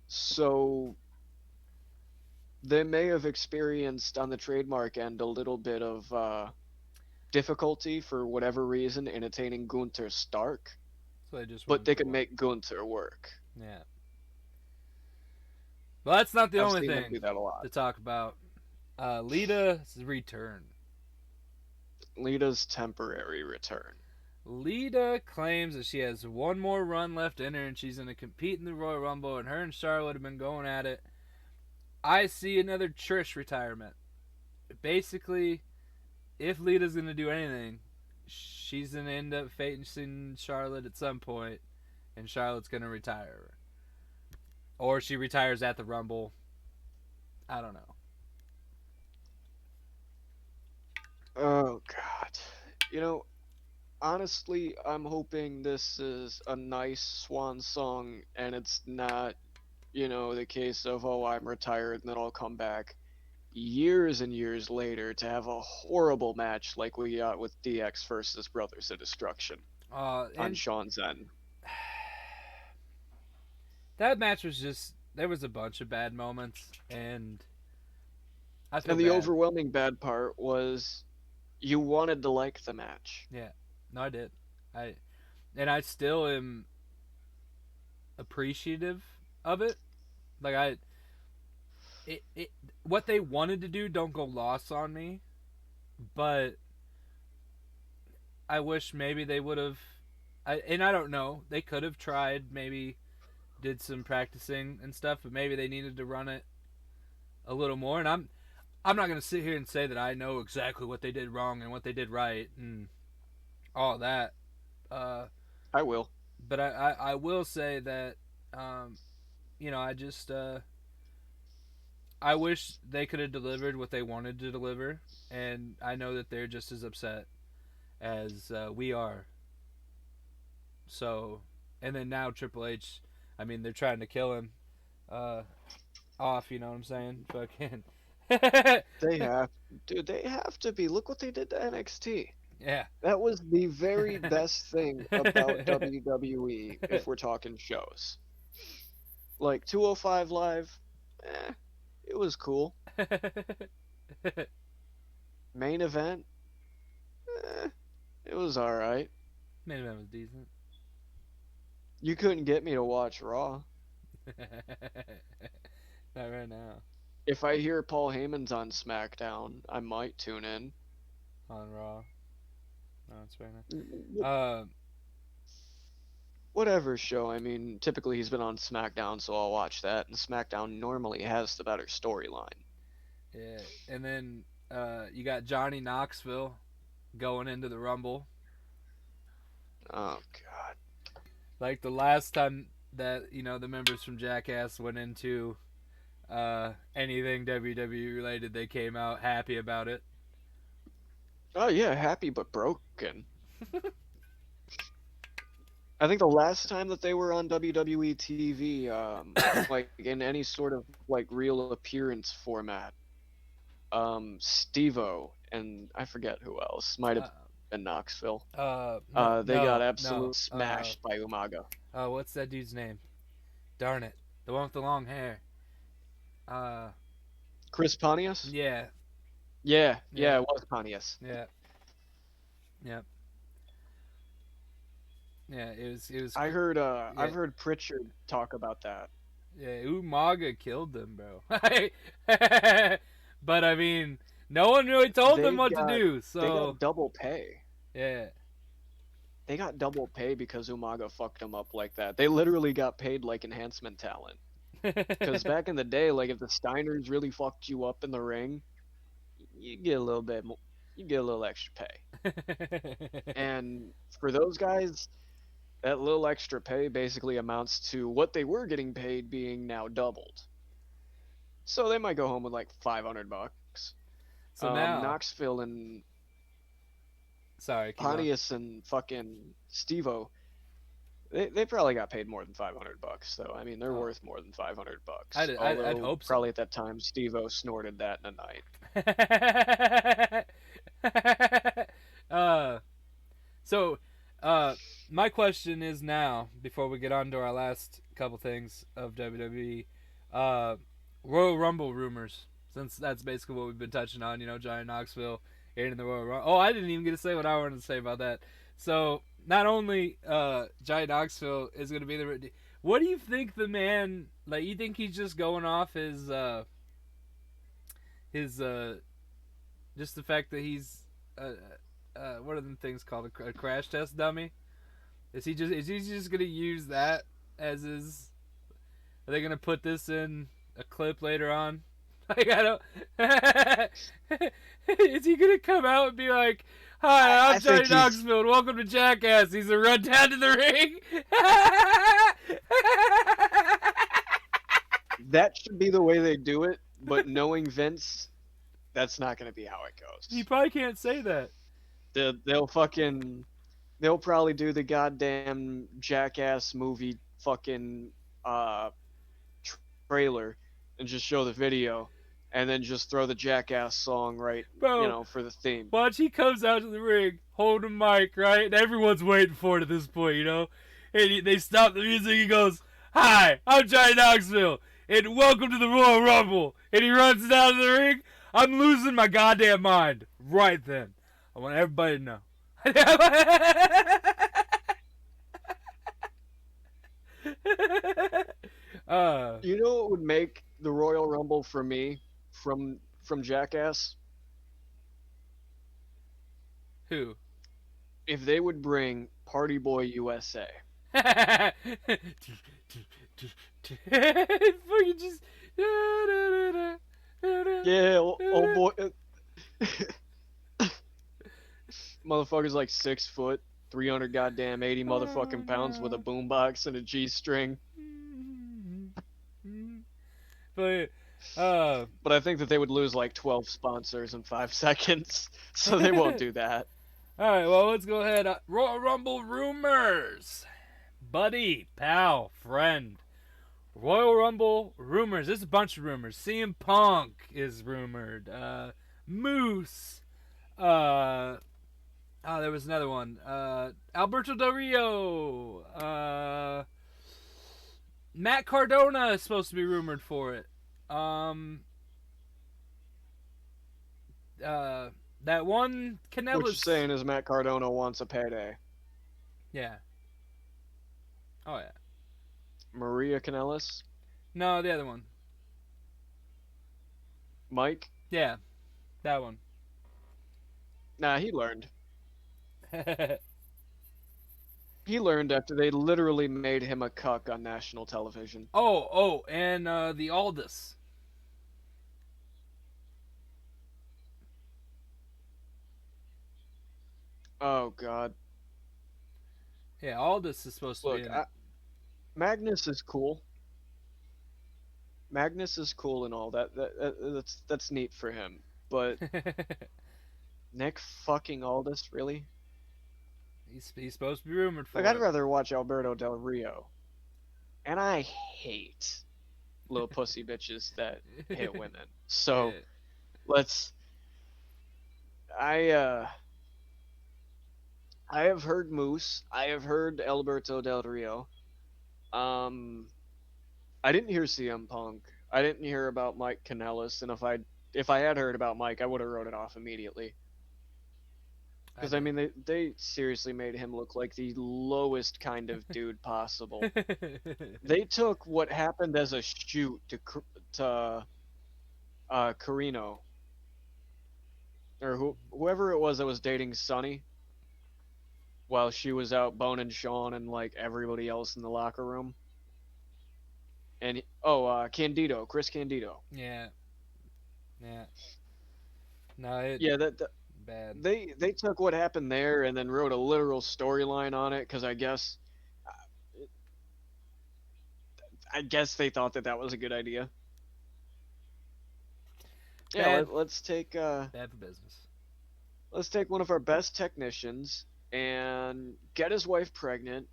So they may have experienced on the trademark end a little bit of difficulty for whatever reason in attaining Gunter Stark,
So they just
but
went
they
for
could
one.
make Gunter work.
Yeah. Well, that's not the
I've
only
seen them
thing
do that a lot.
to talk about. Lita's return.
Lita's temporary return.
Lita claims that she has one more run left in her and she's going to compete in the Royal Rumble, and her and Charlotte have been going at it. I see another Trish retirement. Basically, if Lita's going to do anything, she's going to end up facing Charlotte at some point, and Charlotte's going to retire her. Or she retires at the Rumble. I don't know.
Oh God. You know, honestly, I'm hoping this is a nice swan song and it's not, the case of, oh, I'm retired and then I'll come back years and years later to have a horrible match like we got with DX versus Brothers of Destruction on
And
Sean's End.
that match was just, there was a bunch of bad moments, and I feel
And the
bad.
overwhelming bad part was you wanted to like the match.
Yeah, no, I did. I and I still am appreciative of it. Like it what they wanted to do don't go lost on me, but I wish maybe they would have. I don't know. They could have tried, maybe did some practicing and stuff, but maybe they needed to run it a little more. And I'm not gonna sit here and say that I know exactly what they did wrong and what they did right and all that. Uh,
I will.
but I will say that um, I just I wish they could have delivered what they wanted to deliver, and I know that they're just as upset as we are. So, and then now Triple H, I mean, they're trying to kill him uh, off. You know what I'm saying? Fucking.
They have, dude. They have to be. Look what they did to NXT.
Yeah.
That was the very best thing about WWE if we're talking shows. Like 205 Live, eh, it was cool. Main event, eh, it was alright.
Main event was decent.
You couldn't get me to watch Raw.
Not right now.
If I hear Paul Heyman's on SmackDown, I might tune in.
On Raw. No, it's fair enough.
Whatever show, I mean, typically he's been on SmackDown, so I'll watch that. And SmackDown normally has the better storyline.
Yeah, and then you got Johnny Knoxville going into the Rumble.
Oh, God.
Like the last time that the members from Jackass went into anything WWE related, they came out happy about it.
Oh, yeah, happy but broken. I think the last time that they were on WWE TV, like in any sort of like real appearance format, Steve-O and I forget who else might have been Knoxville.
No,
They got
no,
absolutely
no.
smashed by Umaga.
What's that dude's name? Darn it, the one with the long hair. Uh,
Chris Pontius?
yeah,
Yeah, it was Pontius.
yeah, yeah, yeah. It was.
I've heard Pritchard talk about that.
Yeah, Umaga killed them, bro. But I mean, no one really told them what to do.
They
So
got double pay.
yeah.
They got double pay because Umaga fucked them up like that. They literally got paid like enhancement talent. Because back in the day, like if the Steiners really fucked you up in the ring, you get a little bit more, you get a little extra pay. And for those guys, that little extra pay basically amounts to what they were getting paid being now doubled. So they might go home with like $500.
So now,
Knoxville and
sorry, keep going.
Pontius and fucking Steve-O, they probably got paid more than $500 though. I mean, they're worth more than $500.
I'd hope so.
Probably at that time, Steve-O snorted that in a night.
So, my question is now, before we get on to our last couple things of WWE, Royal Rumble rumors, since that's basically what we've been touching on, Johnny Knoxville in the Royal Rumble. Oh, I didn't even get to say what I wanted to say about that. So, not only Johnny Knoxville is going to be the... What do you think the man... Like, you think he's just going off his just the fact that he's... what are them things called? A crash test dummy? Is he just going to use that as his... Are they going to put this in a clip later on? Like, I don't... Is he going to come out and be like, "Hi, I'm Johnny Knoxville, and welcome to Jackass." He's a run down to the ring.
That should be the way they do it, but knowing Vince, that's not going to be how it goes.
He probably can't say that.
They'll probably do the goddamn Jackass movie fucking trailer and just show the video and then just throw the Jackass song right,
Bro,
for the theme.
Watch, he comes out to the ring, holding a mic, right? And everyone's waiting for it at this point, And they stop the music, he goes, "Hi, I'm Johnny Knoxville, and welcome to the Royal Rumble." And he runs down to the ring. I'm losing my goddamn mind right then. I want everybody to know.
You know what would make the Royal Rumble for me from Jackass?
Who?
If they would bring Party Boy USA.
Fucking just.
Yeah, old boy. Motherfucker's like 6 foot, 300 goddamn 80 motherfucking pounds with a boombox and a G string.
But
I think that they would lose like 12 sponsors in 5 seconds, so they won't do that.
All right, well, let's go ahead. Royal Rumble rumors. Buddy, pal, friend. Royal Rumble rumors. There's a bunch of rumors. CM Punk is rumored. Moose. Uh, there was another one. Alberto Del Rio. Matt Cardona is supposed to be rumored for it. Um, uh, that one
What you're
Canellis.
saying is Matt Cardona wants a payday.
Yeah. Oh yeah.
Maria Kanellis,
No, the other one.
Mike.
Yeah, that one.
Nah, he learned. He learned after they literally made him a cuck on national television.
And the Aldous.
Oh God.
Yeah, Aldous is supposed to be
Look,
in it.
Magnus is cool. Magnus is cool and all that. That's neat for him. But Nick fucking Aldis, really?
He's supposed to be rumored
Like
for
I'd
it.
rather watch Alberto Del Rio. And I hate little pussy bitches that hit women. So
Yeah.
let's. I uh I have heard Moose. I have heard Alberto Del Rio. Um, I didn't hear CM Punk. I didn't hear about Mike Kanellis, and if I had heard about Mike, I would have wrote it off immediately.
I
Because I
didn't.
mean, they seriously made him look like the lowest kind of dude possible. They took what happened as a shoot to Carino or whoever it was that was dating Sonny while she was out boning Sean and like everybody else in the locker room. And Candido, Chris Candido.
Yeah, yeah. No, it
Yeah, that
bad.
they took what happened there and then wrote a literal storyline on it because I guess they thought that that was a good idea. Yeah,
Bad. Bad for business.
let's take one of our best technicians and get his wife pregnant,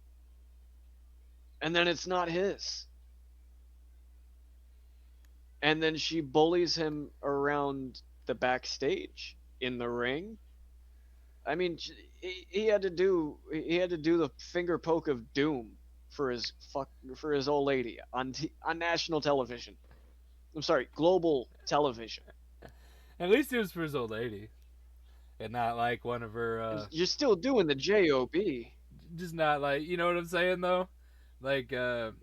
and then it's not his, and then she bullies him around the backstage in the ring. I mean, he had to do the finger poke of doom for his old lady on national television. I'm sorry, global television.
At least it was for his old lady, and not like one of her.
You're still doing the job.
Just not like, you know what I'm saying though. Like the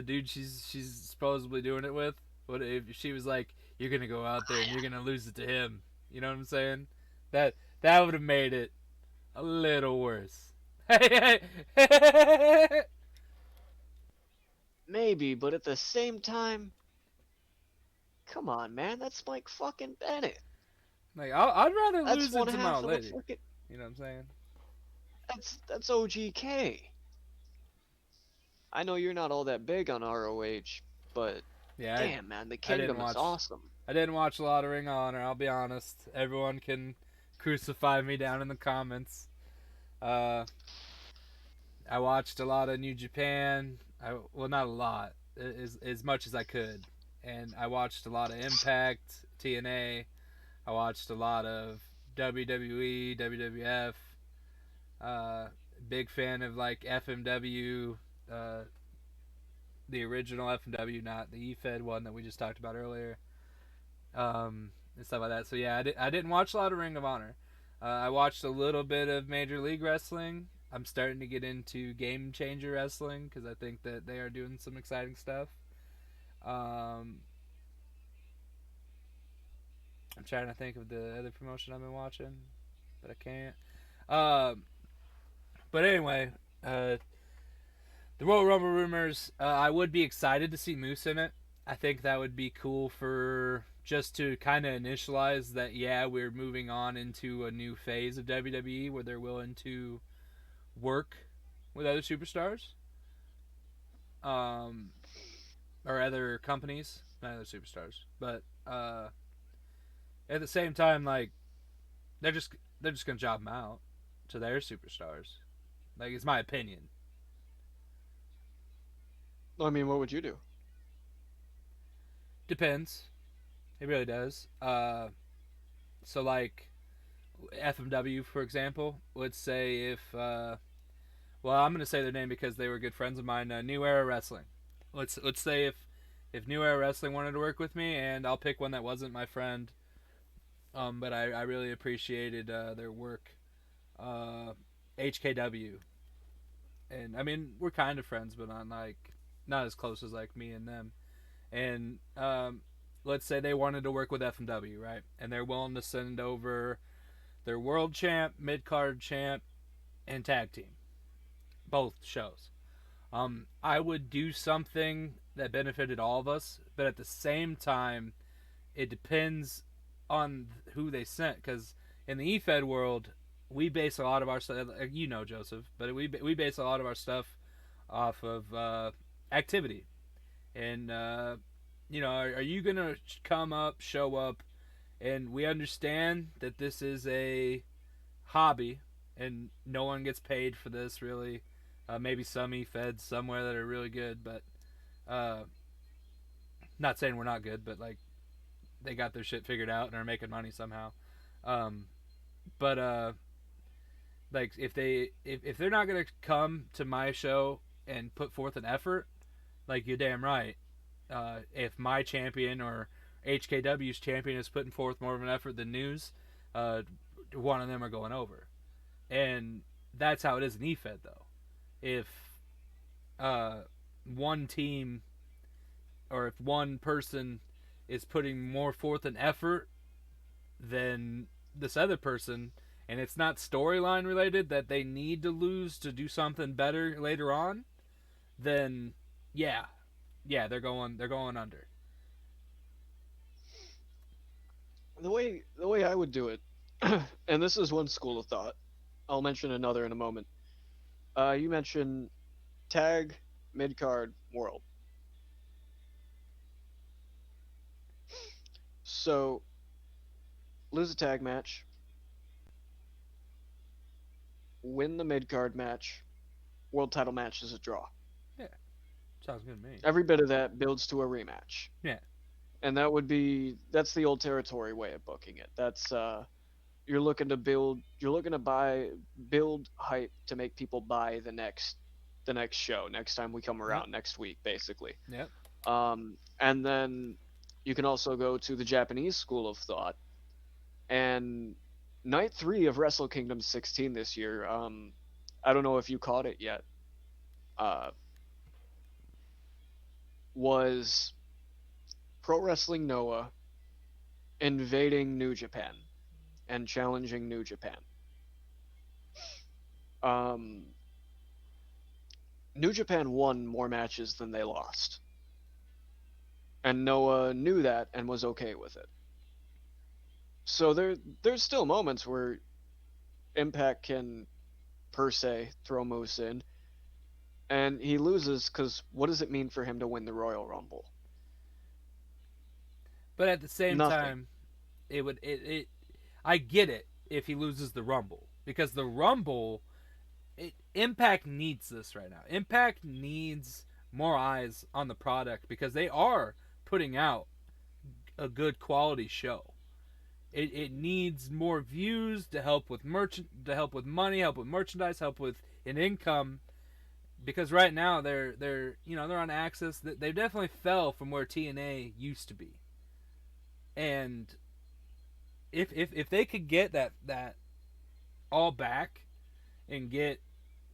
dude she's supposedly doing it with. What if she was like, "You're gonna go out there and you're gonna lose it to him"? You know what I'm saying? That that would have made it a little worse.
Maybe, but at the same time, come on, man, that's Mike fucking Bennett.
Like I'd rather
That's
lose it
one
to my
half
old
of the
lady.
fucking.
You know what I'm saying?
That's OGK. I know you're not all that big on ROH, but
Yeah,
damn, man, the
I didn't
Kingdom is
watch.
awesome.
I didn't watch a lot of Ring of Honor. I'll be honest. Everyone can crucify me down in the comments. Uh, I watched a lot of New Japan. Well, not a lot, as much as I could, and I watched a lot of Impact, TNA. I watched a lot of WWE, WWF. Uh, Big fan of like FMW, uh, the original FMW, not the efed one that we just talked about earlier, and stuff like that. So yeah, I didn't watch a lot of Ring of Honor. I watched a little bit of Major League Wrestling. I'm starting to get into Game Changer Wrestling because I think that they are doing some exciting stuff. Um, I'm trying to think of the other promotion I've been watching, but I can't. Um, but anyway, the Royal Rumble rumors. I would be excited to see Moose in it. I think that would be cool for just to kind of initialize that. Yeah, we're moving on into a new phase of WWE where they're willing to work with other superstars, um, or other companies, not other superstars, but at the same time, like they're just they're just gonna job them out to their superstars. Like it's my opinion.
I mean, what would you do?
Depends. It really does. So like FMW for example, let's say if well, I'm gonna say their name because they were good friends of mine. New Era Wrestling. Let's say if New Era Wrestling wanted to work with me, and I'll pick one that wasn't my friend, but I really appreciated their work. Uh, HKW, and I mean we're kind of friends, but not as close as like me and them. And let's say they wanted to work with FMW, right? And they're willing to send over their world champ, mid card champ, and tag team, both shows. I would do something that benefited all of us, but at the same time, it depends on who they sent. Because in the efed world, we base a lot of our stuff, you know, Joseph, but we base a lot of our stuff off of activity. And you know, are you gonna come up, show up, and we understand that this is a hobby, and no one gets paid for this really. Maybe some e-feds somewhere that are really good, but uh, not saying we're not good, but like they got their shit figured out and are making money somehow. Um, but like if they're not gonna come to my show and put forth an effort, like you're damn right. If my champion or HKW's champion is putting forth more of an effort than News, uh, one of them are going over, and that's how it is in EFED though. If uh, one team or if one person is putting more forth an effort than this other person, and it's not storyline related that they need to lose to do something better later on, then yeah, they're going under.
The way I would do it, and this is one school of thought. I'll mention another in a moment. You mentioned tag, mid card, world. So lose a tag match, win the mid card match, world title match is a draw.
Yeah, sounds good to me.
Every bit of that builds to a rematch.
Yeah,
And that's the old territory way of booking it. That's you're looking to build hype to make people buy the next show, next time we come
yep,
around next week, basically.
yep.
And then you can also go to the Japanese school of thought. And night 3 of Wrestle Kingdom 16 this year, I don't know if you caught it yet, uh, was Pro Wrestling Noah invading New Japan and challenging New Japan. Um, New Japan won more matches than they lost, and Noah knew that and was okay with it. So there's still moments where Impact can per se throw Moose in, and he loses because what does it mean for him to win the Royal Rumble?
But at the same
Nothing.
time, it I get it if he loses the Rumble because the Rumble Impact needs this right now. Impact needs more eyes on the product because they are putting out a good quality show. It needs more views to help with to help with money, help with merchandise, help with an income. Because right now they're on Axis. They definitely fell from where TNA used to be. And if they could get that all back and get,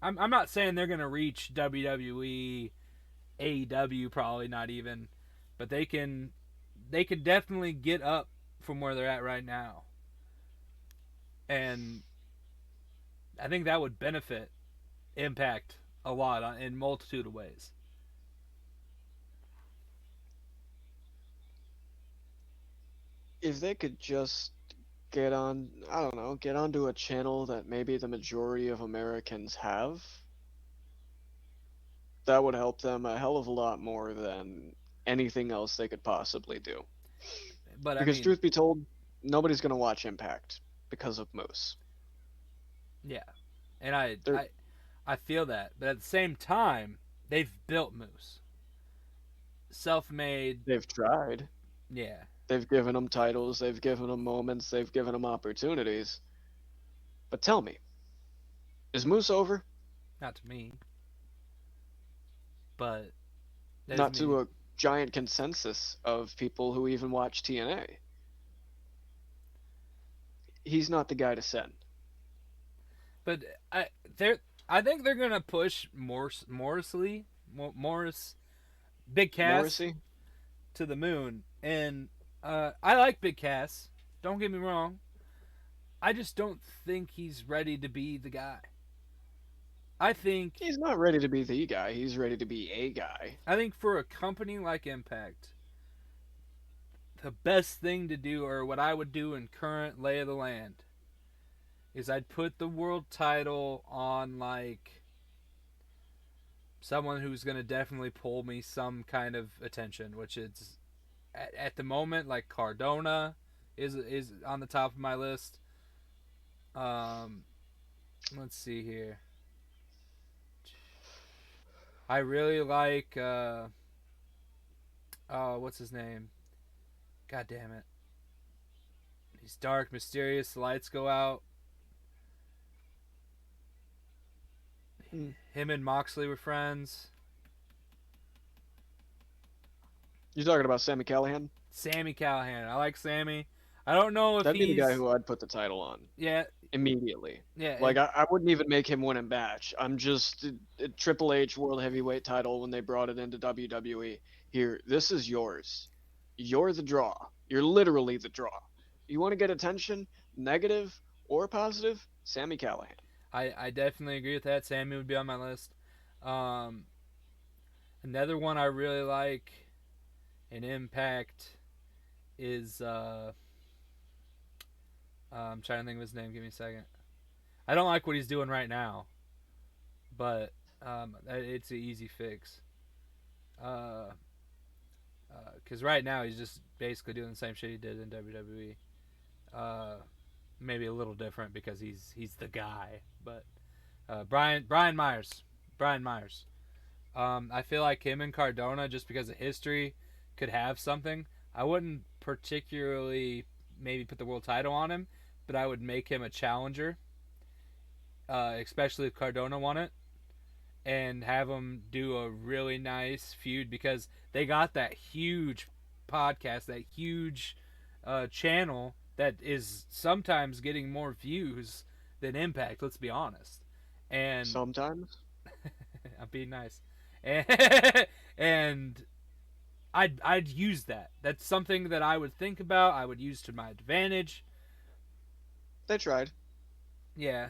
I'm not saying they're gonna reach WWE, AEW, probably not even, but they could definitely get up from where they're at right now, and I think that would benefit Impact a lot in multitude of ways.
If they could just get on, I don't know, get onto a channel that maybe the majority of Americans have, that would help them a hell of a lot more than anything else they could possibly do.
But I
Because
mean,
truth be told, nobody's gonna watch Impact because of Moose.
yeah, and I
They're
I I feel that, but at the same time, they've built Moose, self-made.
they've tried.
Yeah,
They've given him titles, they've given him moments, they've given him opportunities. But tell me, is Moose over?
not to me, but that doesn't
Not
mean.
to a giant consensus of people who even watch TNA. He's not the guy to send.
But I they're I think they're gonna push Morris Big Cass
Morrissey,
to the moon, and I like Big Cass. Don't get me wrong. I just don't think he's ready to be the guy. I think
he's not ready to be the guy, he's ready to be a guy.
I think for a company like Impact, the best thing to do, or what I would do in current lay of the land, is I'd put the world title on like someone who's gonna definitely pull me some kind of attention, which is at the moment like Cardona is on the top of my list. Um, let's see here. I really like oh, what's his name? God damn it. He's dark, mysterious, the lights go out.
Hmm.
Him and Moxley were friends.
You're talking about Sammy Callahan?
Sammy Callahan. I like Sammy. I don't know if
That'd be the guy
he's
who I'd put the title on
yeah,
immediately.
yeah,
Like I wouldn't even make him win a match. I'm just a Triple H World Heavyweight title when they brought it into WWE. Here, this is yours. You're the draw. You're literally the draw. You want to get attention, negative or positive? Sammy Callahan.
I definitely agree with that. Sammy would be on my list. Um, another one I really like in Impact is I'm trying to think of his name. Give me a second. I don't like what he's doing right now, but it's an easy fix. Uh, because right now he's just basically doing the same shit he did in WWE. Uh, maybe a little different because he's the guy. But Brian Myers, Brian Myers. I feel like him and Cardona, just because of history, could have something. I wouldn't particularly maybe put the world title on him, but I would make him a challenger, especially if Cardona won it, and have him do a really nice feud because they got that huge podcast, that huge channel that is sometimes getting more views than Impact. Let's be honest. And
Sometimes.
I'm being nice, and, and I'd use that. That's something that I would think about. I would use to my advantage.
They tried.
Yeah,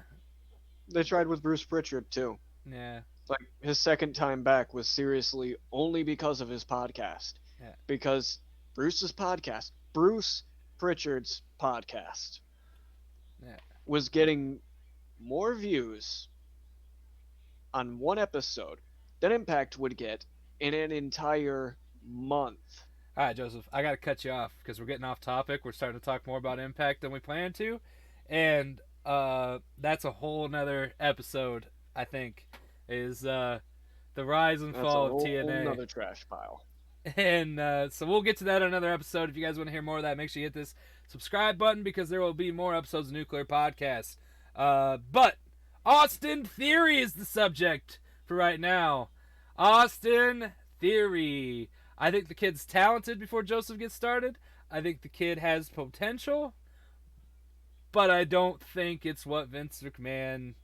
They tried with Bruce Pritchard too.
yeah,
Like his second time back was seriously only because of his podcast.
yeah,
Because Bruce Pritchard's podcast,
yeah.
was getting more views on one episode than Impact would get in an entire month.
All right, Joseph, I got to cut you off because we're getting off topic. We're starting to talk more about Impact than we planned to, and that's a whole nother episode. I think is the rise and
That's a
fall of
whole
TNA.
nother trash pile.
And so we'll get to that in another episode. If you guys want to hear more of that, make sure you hit this subscribe button because there will be more episodes of Nuclear Podcast. But Austin Theory is the subject for right now. Austin Theory. I think the kid's talented before Joseph gets started. I think the kid has potential, but I don't think it's what Vince McMahon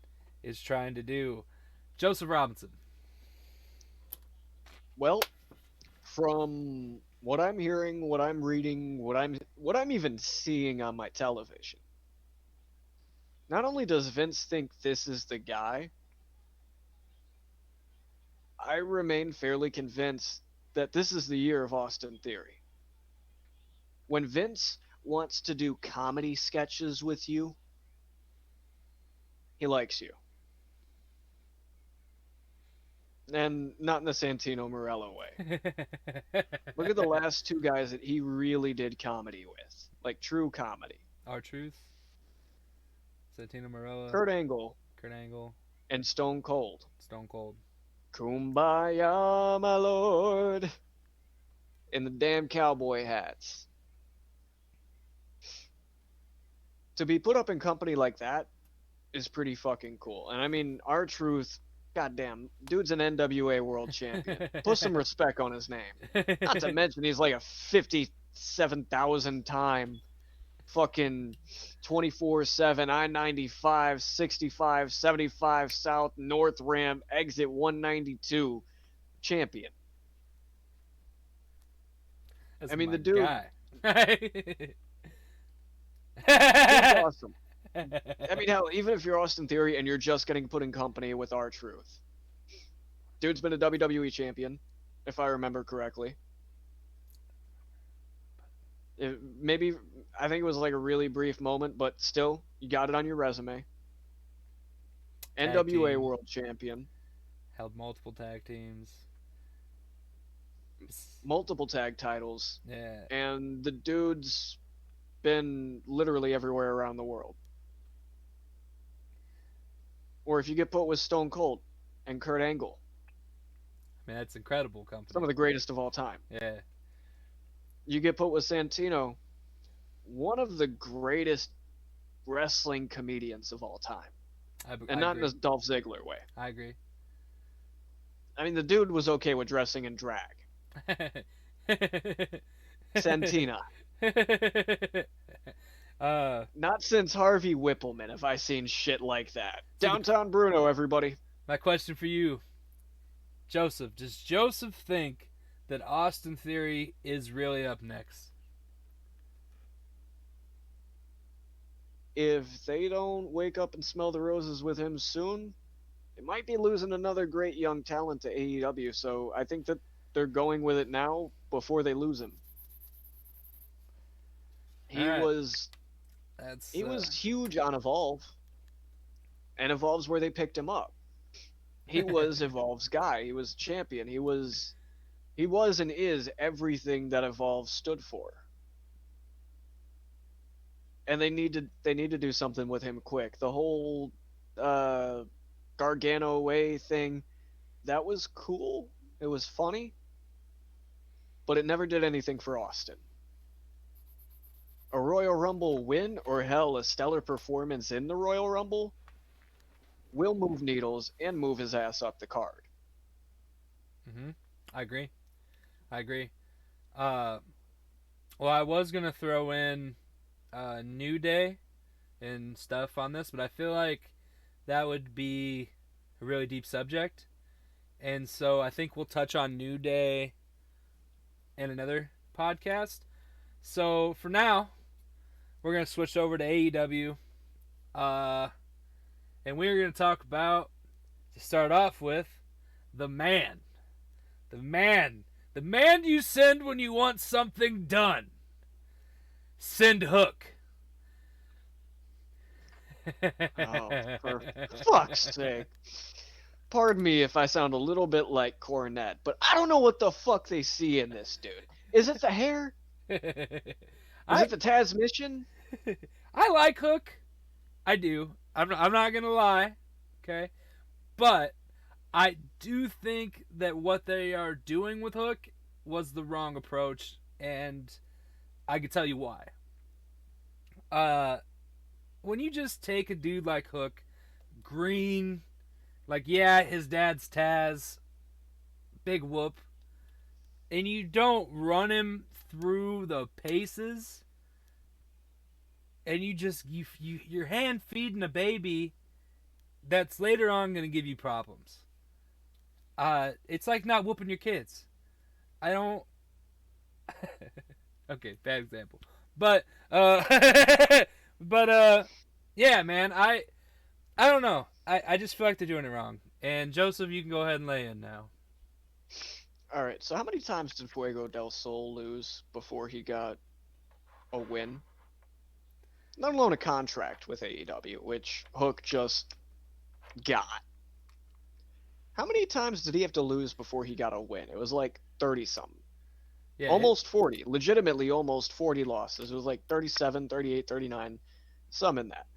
is trying to do. Joseph Robinson.
Well, from what I'm hearing, what I'm reading, what I'm even seeing on my television, not only does Vince think this is the guy, I remain fairly convinced that this is the year of Austin Theory. When Vince wants to do comedy sketches with you, he likes you. And not in the Santino Morello way. Look at the last two guys that he really did comedy with, like true comedy.
Our Truth. Santino Marella.
Kurt Angle
Kurt Angle.
and Stone Cold.
Stone Cold.
Kumbaya, my lord. In the damn cowboy hats. to be put up in company like that is pretty fucking cool. And I mean, our truth, goddamn, dude's an NWA world champion. Put some respect on his name. Not to mention he's like a 57,000 time fucking 24/7 I-95 65 75 South North Ramp exit 192 champion.
That's
I mean,
my
the dude,
guy.
dude's awesome. I mean, hell, even if you're Austin Theory and you're just getting put in company with our truth, dude's been a WWE champion, if I remember correctly. Maybe I think it was like a really brief moment, but still, you got it on your resume.
Tag
NWA
team.
World Champion,
Held multiple tag teams.
multiple tag titles,
Yeah.
and the dude's been literally everywhere around the world. Or if you get put with Stone Cold and Kurt Angle,
I mean, that's incredible
some
company.
of the greatest of all time.
Yeah.
You get put with Santino, one of the greatest wrestling comedians of all time, and
I
not in
agree.
a Dolph Ziggler way.
I agree.
I mean, the dude was okay with dressing in drag. Santina.
uh,
Not since Harvey Whippleman have I seen shit like that. Downtown Bruno, everybody.
my question for you, Joseph. Does Joseph think that Austin Theory is really up next?
If they don't wake up and smell the roses with him soon, they might be losing another great young talent to AEW. So I think that they're going with it now before they lose him.
All
He
right.
was
That's
he was huge on Evolve, and Evolve's where they picked him up. He was Evolve's guy. He was champion. He was and is everything that Evolve stood for. And they need to do something with him quick. The whole uh Gargano way thing, that was cool. It was funny, but it never did anything for Austin. A Royal Rumble win, or hell, a stellar performance in the Royal Rumble, will move needles and move his ass up the card.
Mm-hmm. I agree. I agree. Uh, well, I was gonna throw in New Day and stuff on this, but I feel like that would be a really deep subject, and so I think we'll touch on New Day in another podcast. So for now, we're gonna switch over to AEW, uh, and we're gonna talk about, to start off with, the man, the man, the man you send when you want something done. Send Hook.
Oh, for fuck's sake. Pardon me if I sound a little bit like Cornette, but I don't know what the fuck they see in this dude. Is it the hair? Is
I
it the transmission?
I like Hook. I do. I'm not gonna lie. Okay, but I do think that what they are doing with Hook was the wrong approach, and I can tell you why. Uh, when you just take a dude like Hook, green, like, yeah, his dad's Taz, big whoop, and you don't run him through the paces, and you just you're hand feeding a baby that's later on going to give you problems. It's like not whooping your kids. I don't. Okay, bad example, but but yeah, man, I don't know. I just feel like they're doing it wrong. And Joseph, you can go ahead and lay in now.
All right, so how many times did Fuego del Sol lose before he got a win? Let alone a contract with AEW, which Hook just got. How many times did he have to lose before he got a win? It was like 30 something.
Yeah,
Almost 40. Legitimately almost 40 losses. It was like 37, 38, 39, some in that.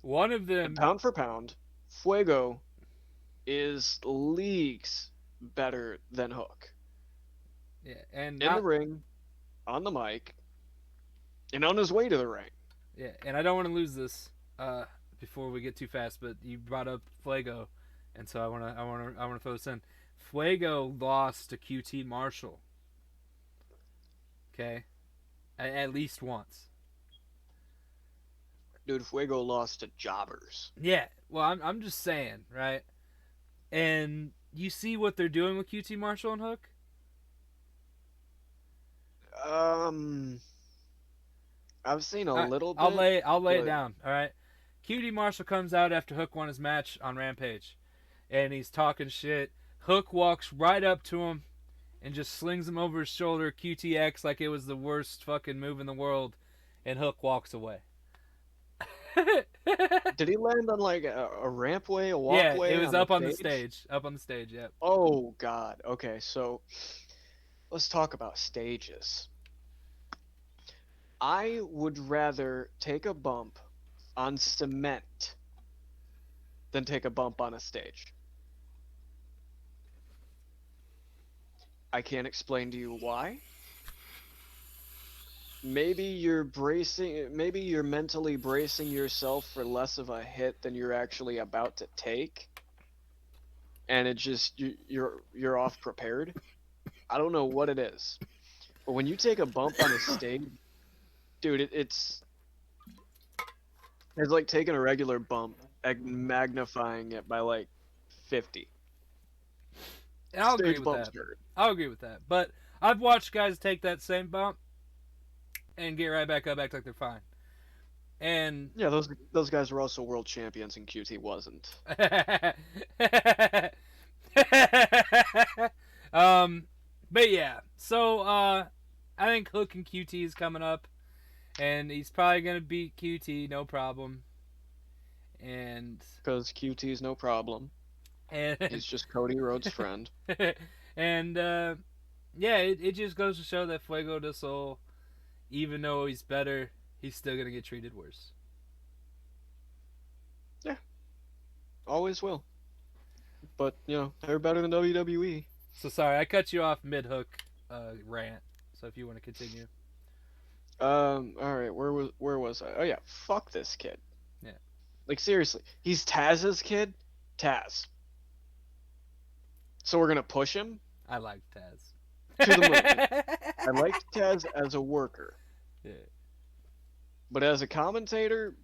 one of
And
them.
pound for pound, Fuego is leagues better than Hook.
Yeah, and
In the
not
ring, on the mic, and on his way to the ring.
Yeah, and I don't want to lose this uh, before we get too fast. But you brought up Fuego, and so I wanna throw this in. Fuego lost to QT Marshall. Okay, at least once.
Dude, Fuego lost to jobbers.
Yeah. Well, I'm just saying, right? And you see what they're doing with QT Marshall and Hook.
Um, I've seen a little
I'll
bit,
lay it
but
down. All right. QT Marshall comes out after Hook won his match on Rampage, and he's talking shit. Hook walks right up to him and just slings him over his shoulder. QTX like it was the worst fucking move in the world, and Hook walks away.
did he land on like a rampway, a
Yeah, it
walkway
was
on the
up on the
stage?
stage. Up on the stage. Yep.
Oh God. Okay, so let's talk about stages. I would rather take a bump on cement than take a bump on a stage. I can't explain to you why. Maybe you're mentally bracing yourself for less of a hit than you're actually about to take, and it just you're off prepared. I don't know what it is, but when you take a bump on a stage, dude, it's like taking a regular bump and magnifying it by like 50.
And I'll agree
Stage
with
bumps
that.
hurt.
I'll agree with that. But I've watched guys take that same bump and get right back up, act like they're fine. And
Yeah, those guys were also world champions, and QT wasn't.
um, but yeah. So I think Hook and QT is coming up, and he's probably gonna beat QT, no problem. And
Because QT's no problem.
and
He's just Cody Rhodes' friend.
and yeah, it just goes to show that Fuego del Sol, even though he's better, he's still gonna get treated worse.
Yeah, always will. But they're better than WWE.
So sorry, I cut you off mid Hook rant. So if you want to continue,
All right, where was I? Oh yeah, fuck this kid.
yeah,
Like seriously, he's Taz's kid. Taz. So we're gonna push him
I liked Taz.
to the moon. I liked Taz as a worker,
Yeah,
but as a commentator,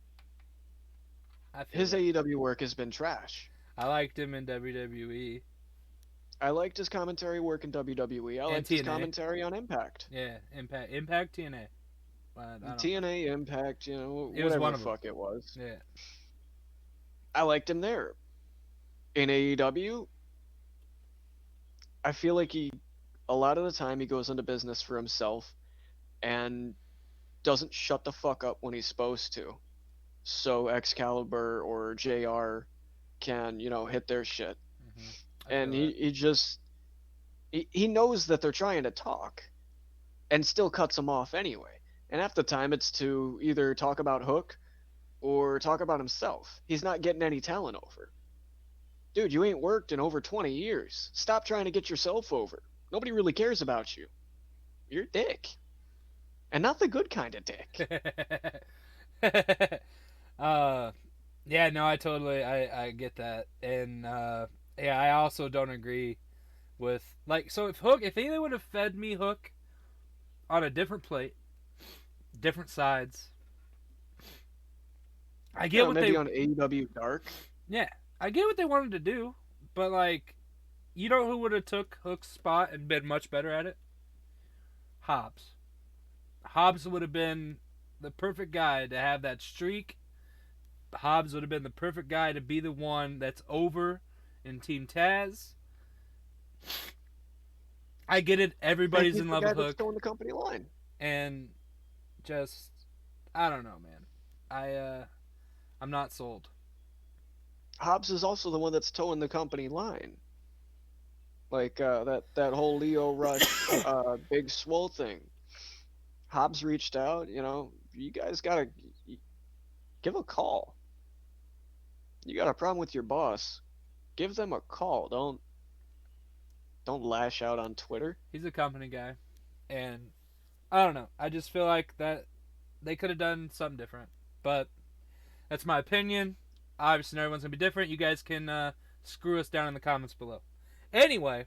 I feel
his
that.
AEW work has been trash.
I liked him in WWE
I liked his commentary work in WWE. I
and
liked his
TNA.
commentary on Impact.
Yeah, Impact TNA. I don't know.
TNA, Impact,
It was
whatever
one
the
of them.
fuck it was.
Yeah,
I liked him there. In AEW, I feel like a lot of the time, he goes into business for himself and doesn't shut the fuck up when he's supposed to. So Excalibur or JR can, hit their shit.
hmm I
And
feel that.
he just, he knows that they're trying to talk and still cuts them off anyway. And half the time it's to either talk about Hook or talk about himself. He's not getting any talent over. Dude, you ain't worked in over 20 years. Stop trying to get yourself over. Nobody really cares about you. You're a dick. And not the good kind of dick.
uh, yeah, no, I get that, and yeah, I also don't agree with like so if they would have fed me Hook on a different plate, different sides, I get what they
Maybe on AEW Dark.
yeah, I get what they wanted to do, but like, you know who would have took Hook's spot and been much better at it? Hobbs. Hobbs would have been the perfect guy to have that streak. Hobbs would have been the perfect guy to be the one that's over in Team Taz. I get it.
And
Everybody's
he's
in
the
love
guy
with
that's
Hook,
towing the company line.
and just I don't know, man. I'm not sold.
Hobbs is also the one that's towing the company line. Like that whole Leo Rush big swole thing. Hobbs reached out, you guys gotta give a call. You got a problem with your boss, give them a call. Don't lash out on Twitter.
He's a company guy, and I don't know. I just feel like that they could have done something different. But that's my opinion. Obviously, everyone's gonna be different. You guys can screw us down in the comments below. Anyway,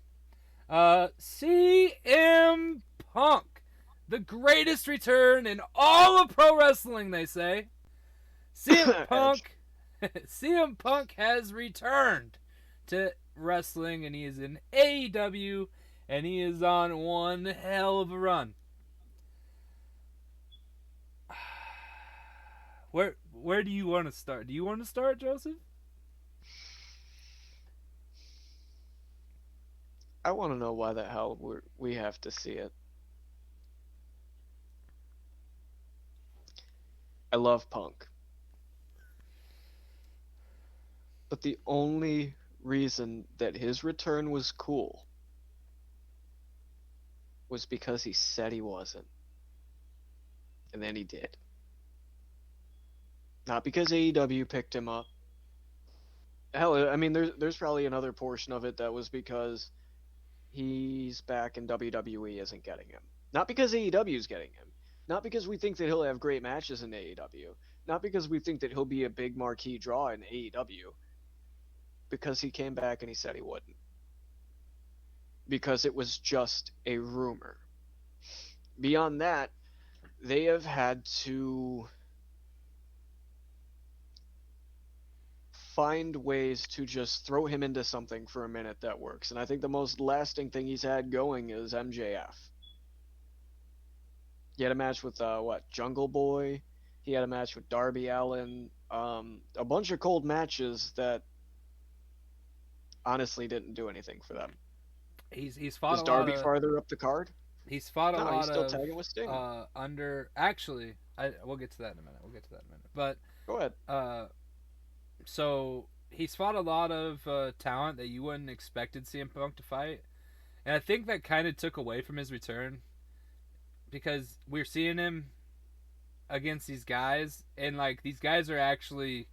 CM Punk, the greatest return in all of pro wrestling. They say CM
Edge.
Punk, CM Punk has returned to wrestling, and he is in AEW, and he is on one hell of a run. Where do you want to start? Do you want to start, Joseph?
I want to know why the hell we have to see it. I love Punk. But the only reason that his return was cool was because he said he wasn't. And then he did. Not because AEW picked him up. Hell, I mean, there's probably another portion of it that was because he's back in WWE isn't getting him. Not because AEW is getting him. Not because we think that he'll have great matches in AEW. Not because we think that he'll be a big marquee draw in AEW. Because he came back and he said he wouldn't. Because it was just a rumor. Beyond that, they have had to find ways to just throw him into something for a minute that works. And I think the most lasting thing he's had going is MJF. He had a match with Jungle Boy. He had a match with Darby Allin. A bunch of cold matches that honestly didn't do anything for them.
He's fought
Is
a lot
Darby
of.
farther up the card?
He's fought a
No, he's
lot
still
of
tagging with Sting.
under. Actually, we'll get to that in a minute. But
Go ahead.
so he's fought a lot of talent that you wouldn't expected CM Punk to fight, and I think that kind of took away from his return because we're seeing him against these guys, and like these guys are actually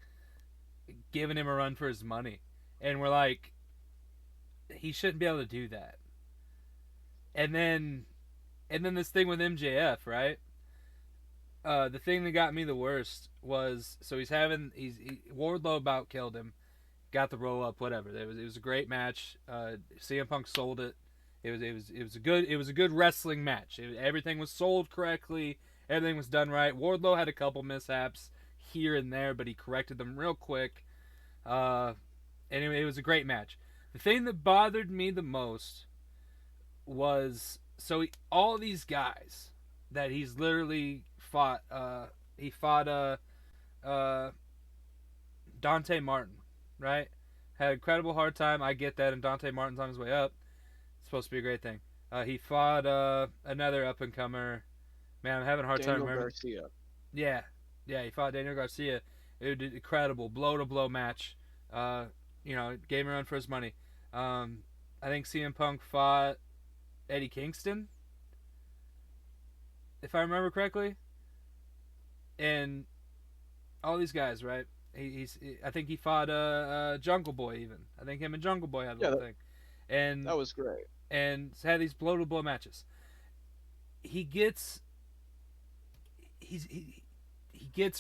giving him a run for his money, and we're like, he shouldn't be able to do that. And then this thing with MJF, right? The thing that got me the worst was Wardlow about killed him, got the roll up, whatever. It was a great match. CM Punk sold it. It was a good wrestling match. Everything was sold correctly. Everything was done right. Wardlow had a couple mishaps here and there, but he corrected them real quick. And it was a great match. The thing that bothered me the most was all these guys that he's literally fought. He fought Dante Martin, right? Had an incredible hard time. I get that, and Dante Martin's on his way up. It's supposed to be a great thing. He fought another up and comer. Man, I'm having a hard time
Daniel
remembering.
Garcia.
Yeah, he fought Daniel Garcia. It was an incredible blow to blow match. Gave him a run for his money. I think CM Punk fought Eddie Kingston, if I remember correctly, and all these guys, right? I think he fought Jungle Boy even. I think him and Jungle Boy had a little thing, and
that was great.
And had these blow to blow matches. He gets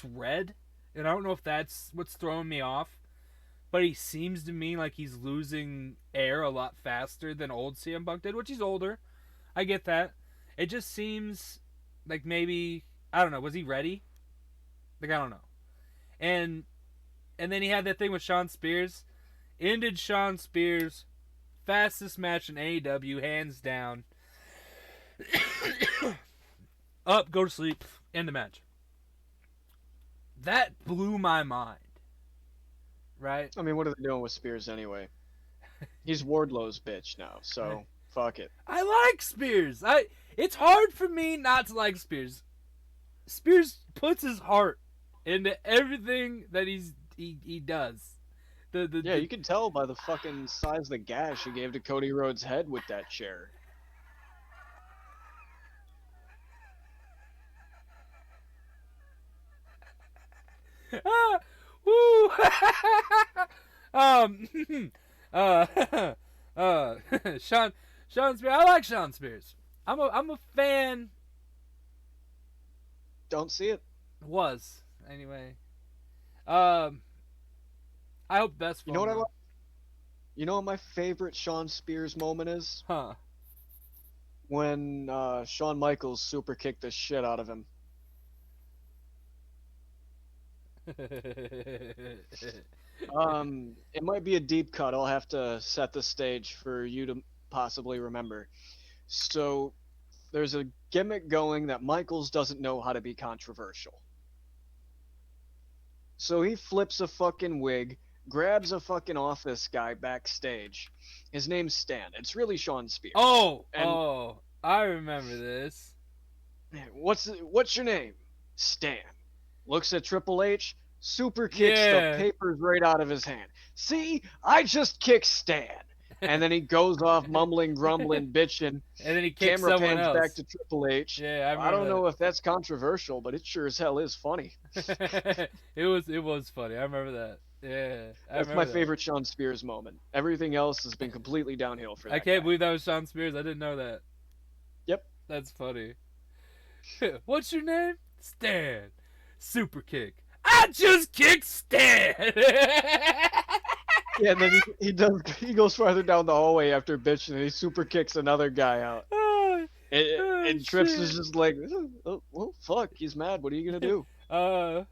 red, and I don't know if that's what's throwing me off, but he seems to me like he's losing air a lot faster than old CM Punk did, which he's older. I get that. It just seems like maybe, I don't know, was he ready? Like, I don't know. And then he had that thing with Shawn Spears. Ended Shawn Spears' fastest match in AEW, hands down. Up, go to sleep, end the match. That blew my mind. Right?
I mean, what are they doing with Spears anyway? He's Wardlow's bitch now, so fuck it.
I like Spears. It's hard for me not to like Spears. Spears puts his heart into everything that he does.
You can tell by the fucking size of the gash he gave to Cody Rhodes' head with that chair.
Woo! uh, Sean Spears. I like Sean Spears. I'm a fan.
Don't see it.
Was Anyway, um, I hope best
You
for
know
him
what I
though.
like? You know what my favorite Sean Spears moment is?
Huh.
When Shawn Michaels super kicked the shit out of him. It might be a deep cut. I'll have to set the stage for you to possibly remember. So there's a gimmick going that Michaels doesn't know how to be controversial. So he flips a fucking wig, grabs a fucking office guy backstage. His name's Stan. It's really Sean Spears.
Oh,
And
oh, I remember this.
what's your name? Stan. Looks at Triple H, super kicks the
Yeah.
papers right out of his hand. See, I just kicked Stan. And then he goes off mumbling, grumbling, bitching.
And then he kicked
Camera
someone
pans back
else.
to Triple H.
Yeah, I
I don't
remember
know if that's controversial, but it sure as hell is funny.
that. It was funny. I remember that. Yeah, I
That's my
remember that.
favorite Sean Spears moment. Everything else has been completely downhill for
I
that
can't
guy.
believe that was Sean Spears. I didn't know that.
Yep.
That's funny. What's your name? Stan. Super kick. I just kicked Stan.
Yeah, and then he goes farther down the hallway after bitching and he super kicks another guy out.
oh,
And,
oh
and Trips is
shit.
just like, oh, well, fuck, he's mad. What are you gonna do?
uh,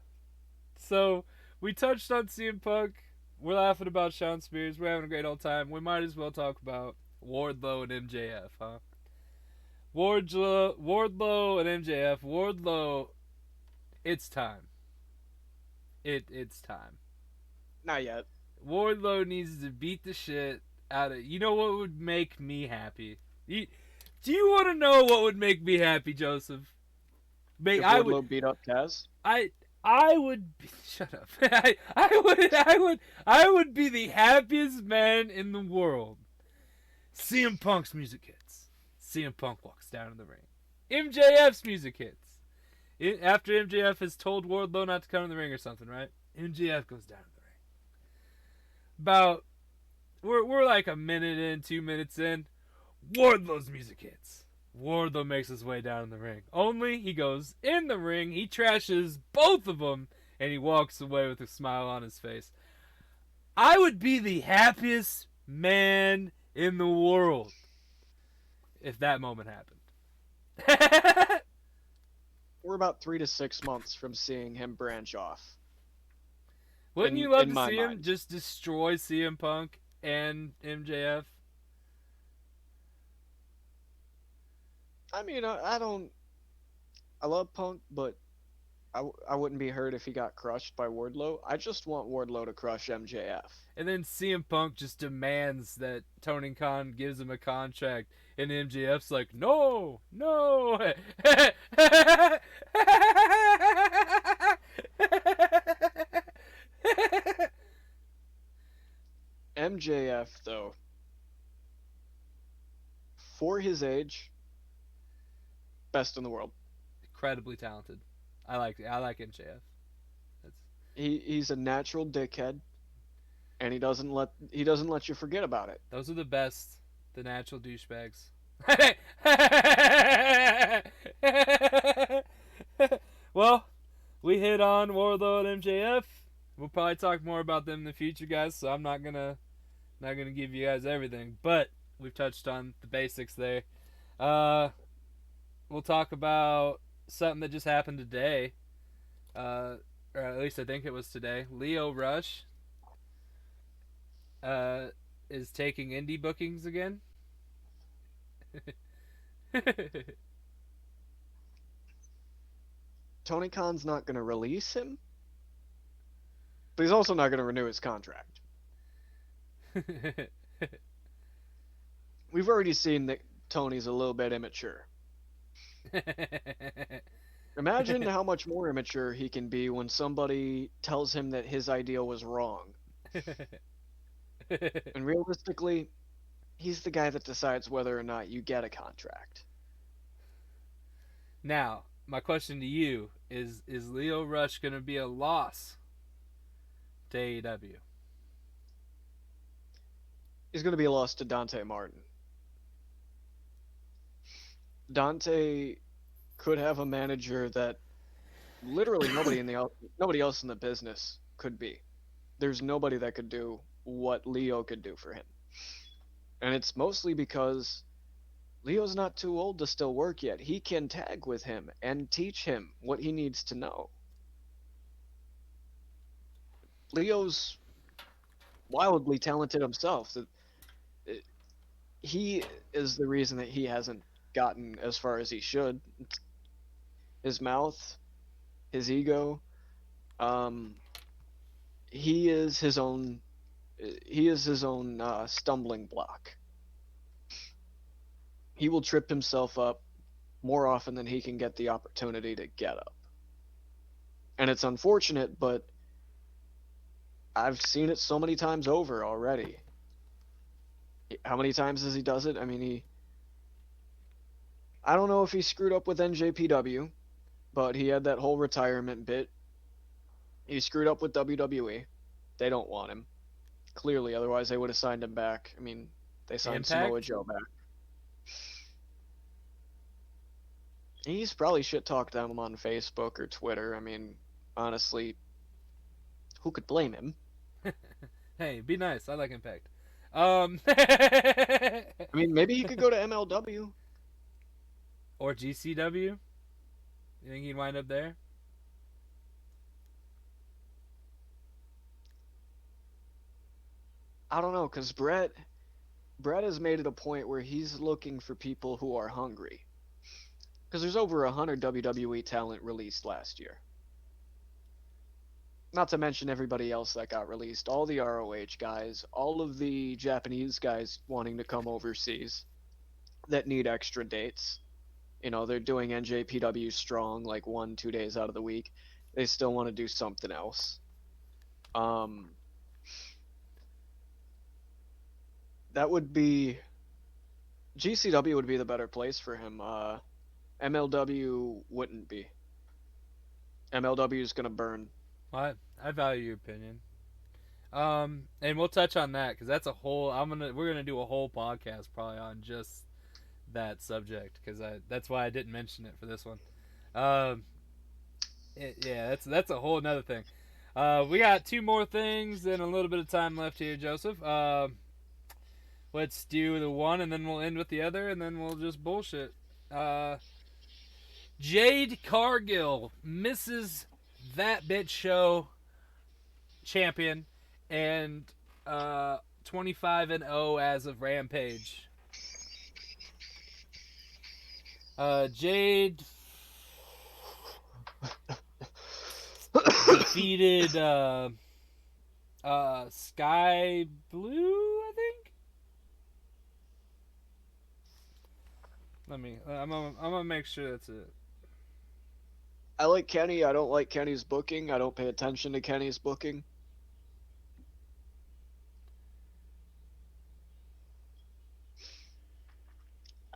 so we touched on CM Punk. We're laughing about Sean Spears. We're having a great old time. We might as well talk about Wardlow and MJF, huh? Wardlow and MJF. Wardlow, it's time. It's time.
Not yet.
Wardlow needs to beat the shit out of. You know what would make me happy? Do you want to know what would make me happy, Joseph? Make
If
I would
Wardlow beat up Taz,
I I would be, shut up. I would be the happiest man in the world. CM Punk's music hits. CM Punk walks down in the ring. MJF's music hits. After MJF has told Wardlow not to come in the ring or something, right? MJF goes down in the ring. About we're like a minute in, 2 minutes in. Wardlow's music hits. Wardlow makes his way down in the ring. Only he goes in the ring, he trashes both of them, and he walks away with a smile on his face. I would be the happiest man in the world if that moment happened.
we're about 3 to 6 months from seeing him branch off.
Wouldn't you love
In
to
my
see him
mind,
just destroy CM Punk and MJF?
I mean, I don't. I love Punk, but I wouldn't be hurt if he got crushed by Wardlow. I just want Wardlow to crush MJF.
And then CM Punk just demands that Tony Khan gives him a contract, and MJF's like, no, no.
MJF though, for his age, best in the world.
Incredibly talented. I like MJF. That's
He's a natural dickhead, and he doesn't let you forget about it.
those are the best, the natural douchebags. Well, we hit on Wardlow and MJF. We'll probably talk more about them in the future, guys. So I'm not gonna give you guys everything, but we've touched on the basics there. Uh, we'll talk about something that just happened today. Or at least I think it was today. Leo Rush uh, is taking indie bookings again.
Tony Khan's not going to release him, but he's also not going to renew his contract. We've already seen that Tony's a little bit immature. Imagine how much more immature he can be when somebody tells him that his idea was wrong. And realistically, he's the guy that decides whether or not you get a contract.
Now, my question to you is Leo Rush going to be a loss to AEW?
He's going to be a loss to Dante Martin. Dante could have a manager that literally nobody else in the business could be. There's nobody that could do what Leo could do for him. And it's mostly because Leo's not too old to still work yet. He can tag with him and teach him what he needs to know. Leo's wildly talented himself. He is the reason that he hasn't gotten as far as he should. His mouth, his ego, um, he is his own he is his own stumbling block. He will trip himself up more often than he can get the opportunity to get up. And it's unfortunate, but I've seen it so many times over already. How many times has he does it? I mean, I don't know if he screwed up with NJPW, but he had that whole retirement bit. He screwed up with WWE. They don't want him. Clearly, otherwise they would have signed him back. I mean, they signed Samoa
Impact.
Joe back. He's probably shit talked them on Facebook or Twitter. I mean, honestly, who could blame him?
Hey, be nice. I like Impact.
I mean, maybe he could go to MLW.
Or GCW. You think he'd wind up there?
I don't know, cause Brett has made it a point where he's looking for people who are hungry. Because there's over 100 WWE talent released last year. Not to mention everybody else that got released, all the ROH guys, all of the Japanese guys wanting to come overseas that need extra dates. You know, they're doing NJPW strong like 1, 2 days out of the week. They still want to do something else. Um, that would be GCW would be the better place for him. MLW wouldn't be. MLW is gonna burn.
Well, I value your opinion. And we'll touch on that because that's a whole. We're gonna do a whole podcast probably on just that subject because that's why I didn't mention it for this one. Um, yeah, that's a whole another thing. We got two more things and a little bit of time left here, Joseph. Let's do the one and then we'll end with the other and then we'll just bullshit. Uh, Jade Cargill misses that bitch show champion and 25-0 as of Rampage. Jade defeated Sky Blue, I think. Let me. I'm gonna make sure that's it.
I like Kenny. I don't like Kenny's booking. I don't pay attention to Kenny's booking.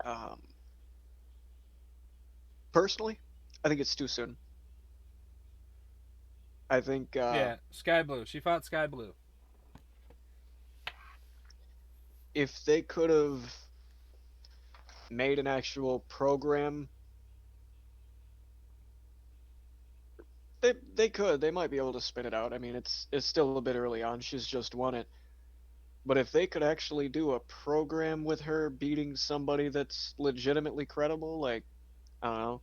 Um, Personally, I think it's too soon. I think
Yeah, Sky Blue. She fought Sky Blue.
if they could have made an actual program, they could. They might be able to spin it out. I mean, it's still a bit early on. She's just won it. But if they could actually do a program with her beating somebody that's legitimately credible, like I don't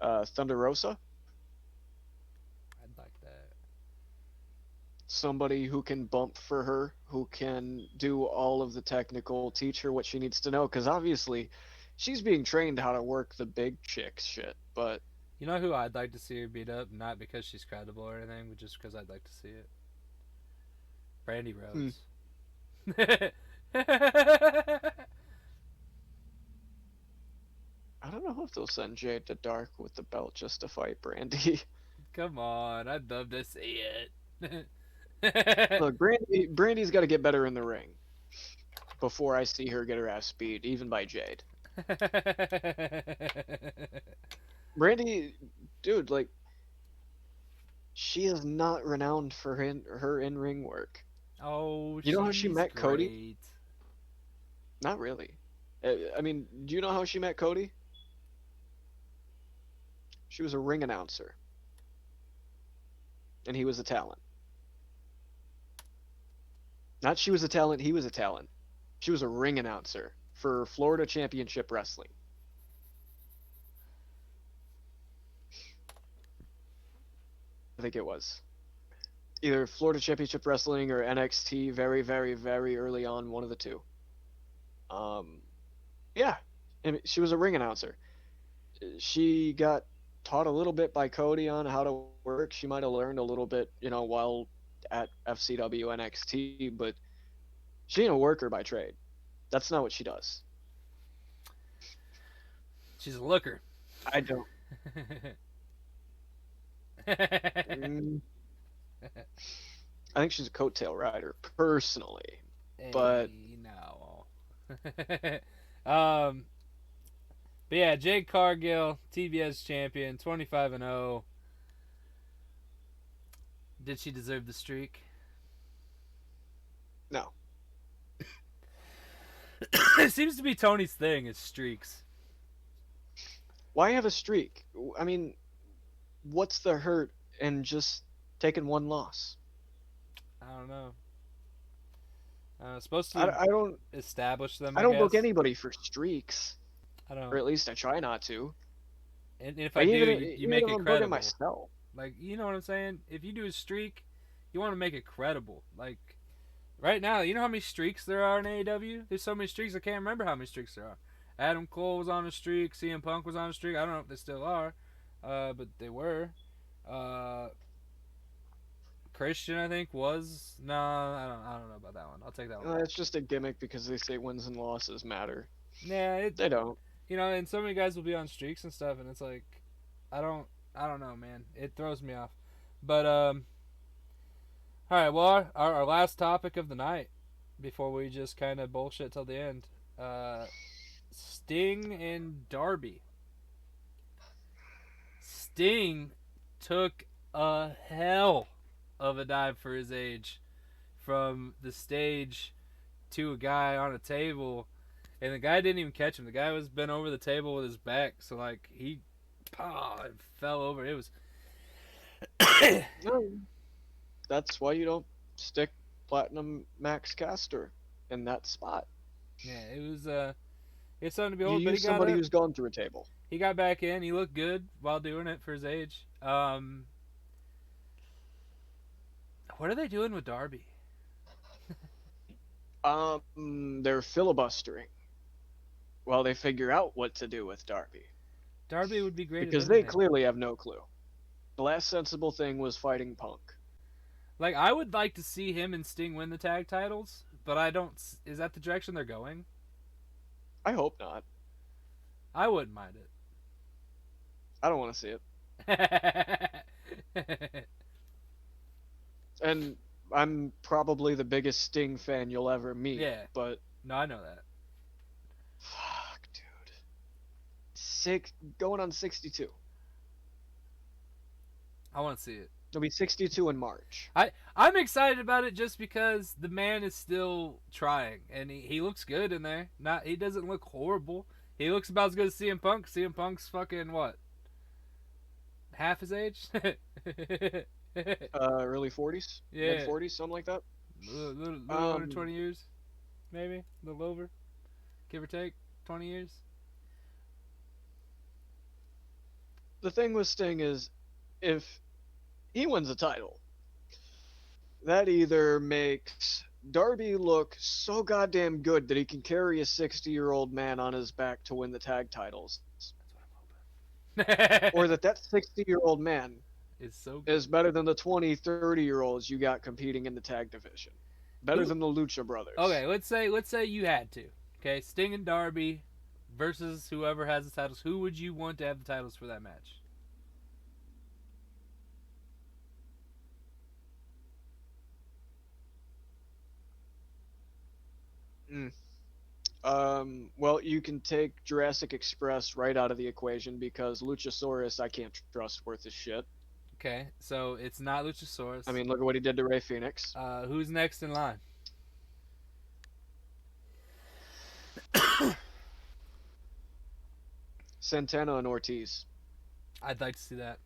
know, Thunder Rosa,
I'd like that.
somebody who can bump for her, who can do all of the technical, teach her what she needs to know, because obviously she's being trained how to work the big chick shit. But
You know who I'd like to see her beat up? Not because she's credible or anything, but just because I'd like to see it. Brandy
hmm,
Rhodes.
I don't know if they'll send Jade to Dark with the belt just to fight Brandy.
Come on, I'd love to see it.
Look, Brandy's got to get better in the ring before I see her get her ass beat, even by Jade. Brandy, dude, like she is not renowned for her in ring work.
Oh,
You know how she
she's
met Cody?
great.
Not really. I mean, do you know how she met Cody? She was a ring announcer. and he was a talent. Not she was a talent, he was a talent. She was a ring announcer for Florida Championship Wrestling. I think it was either Florida Championship Wrestling or NXT. Very, very, very early on, one of the two. Um, yeah, and she was a ring announcer. She got taught a little bit by Cody on how to work. She might have learned a little bit, while at FCW NXT, but she ain't a worker by trade. That's not what she does.
She's a looker.
I don't. Mm, I think she's a coattail rider personally, but
Hey, no. um, but yeah, Jade Cargill, TBS champion, 25-0. Did she deserve the streak?
no.
It seems to be Tony's thing is streaks.
Why have a streak? I mean, what's the hurt in just taking one loss?
I don't know. Supposed
I,
to
I don't.
establish them,
I
I
don't book
guess.
anybody for streaks,
I
or
don't.
at least I try not to.
And if I
Like
do,
even
you
even
make
if
it
I'm booking
credible.
myself.
Like, you know what I'm saying? If you do a streak, you want to make it credible. Like, right now, you know how many streaks there are in AEW? There's so many streaks, I can't remember how many streaks there are. Adam Cole was on a streak. CM Punk was on a streak. I don't know if they still are, but they were. Uh, Christian, I think, was. No, I don't know about that one. I'll take that one back.
It's just a gimmick because they say wins and losses matter.
Yeah,
They don't.
and so many guys will be on streaks and stuff, and it's like, I don't, I don't know, man. It throws me off. But all right. Well, our last topic of the night, before we just kind of bullshit till the end, uh, Sting and Darby. Sting took a hell of a dive for his age, from the stage to a guy on a table, and the guy didn't even catch him. The guy was bent over the table with his back, so like he, fell over. It was
No, that's why you don't stick Platinum Max Caster in that spot.
yeah, it was it's something to
You
behold. But he
use
got
somebody
up.
who's gone through a table.
He got back in. He looked good while doing it for his age. What are they doing with Darby?
They're filibustering while they figure out what to do with Darby
Darby would be great at
because they
anything.
clearly have no clue. The last sensible thing was fighting Punk.
Like, I would like to see him and Sting win the tag titles, but I don't. Is that the direction they're going?
I hope not.
I wouldn't mind
I don't want to see it.
it.
And I'm probably the biggest Sting fan you'll ever meet,
Yeah.
but
No, I know that.
fuck, dude. Going on 62.
I want to see it.
It'll be 62 in March.
I'm excited about it just because the man is still trying, and he looks good in there. He doesn't look horrible. He looks about as good as CM Punk. CM Punk's fucking what? Half his age?
Early 40s,
Yeah.
mid 40s, something like that.
Little under 20 years, maybe a little over, give or take 20 years.
The thing with Sting is, if he wins the title, that either makes Darby look so goddamn good that he can carry a 60-year-old man on his back to win the tag titles,
That's what I'm
or
hoping.
that 60-year-old man
It's so good.
is better than the 20, 30-year-olds you got competing in the tag division. Better
Who-
than the Lucha Brothers.
Okay, let's say you had to. Okay, Sting and Darby versus whoever has the titles. Who would you want to have the titles for that match?
Mm. Well, you can take Jurassic Express right out of the equation because Luchasaurus I can't trust worth his shit.
Okay, so it's not Luchasaurus.
I mean, look at what he did to Rey Fenix.
Who's next in line?
Santana and Ortiz.
I'd like to see that.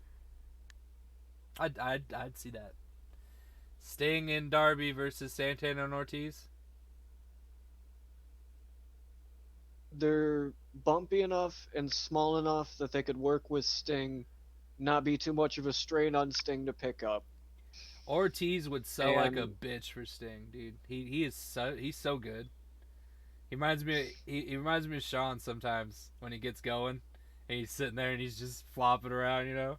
I'd see that. Sting and Darby versus Santana and Ortiz.
They're bumpy enough and small enough that they could work with Sting, not be too much of a strain on Sting to pick up.
Ortiz would sell like a
And
bitch for Sting, dude. He's so good. He reminds me of Sean sometimes when he gets going and he's sitting there and he's just flopping around, you know.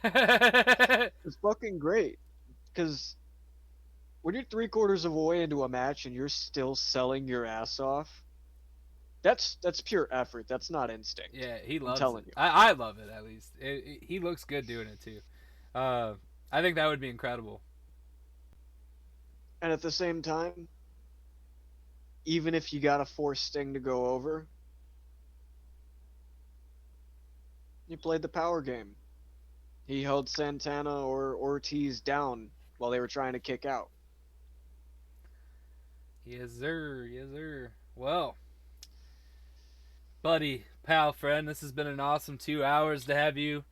it's fucking great because when you're three-quarters of a way into a match and you're still selling your ass off, that's pure effort. That's not instinct.
Yeah, he
I'm
loves it.
telling you.
I love it at least. He looks good doing it too. Uh, I think that would be incredible.
And at the same time, even if you gotta force Sting to go over, you played the power game. He held Santana or Ortiz down while they were trying to kick out.
Yes, sir. Yes, sir. Well, buddy, pal, friend, this has been an awesome 2 hours to have you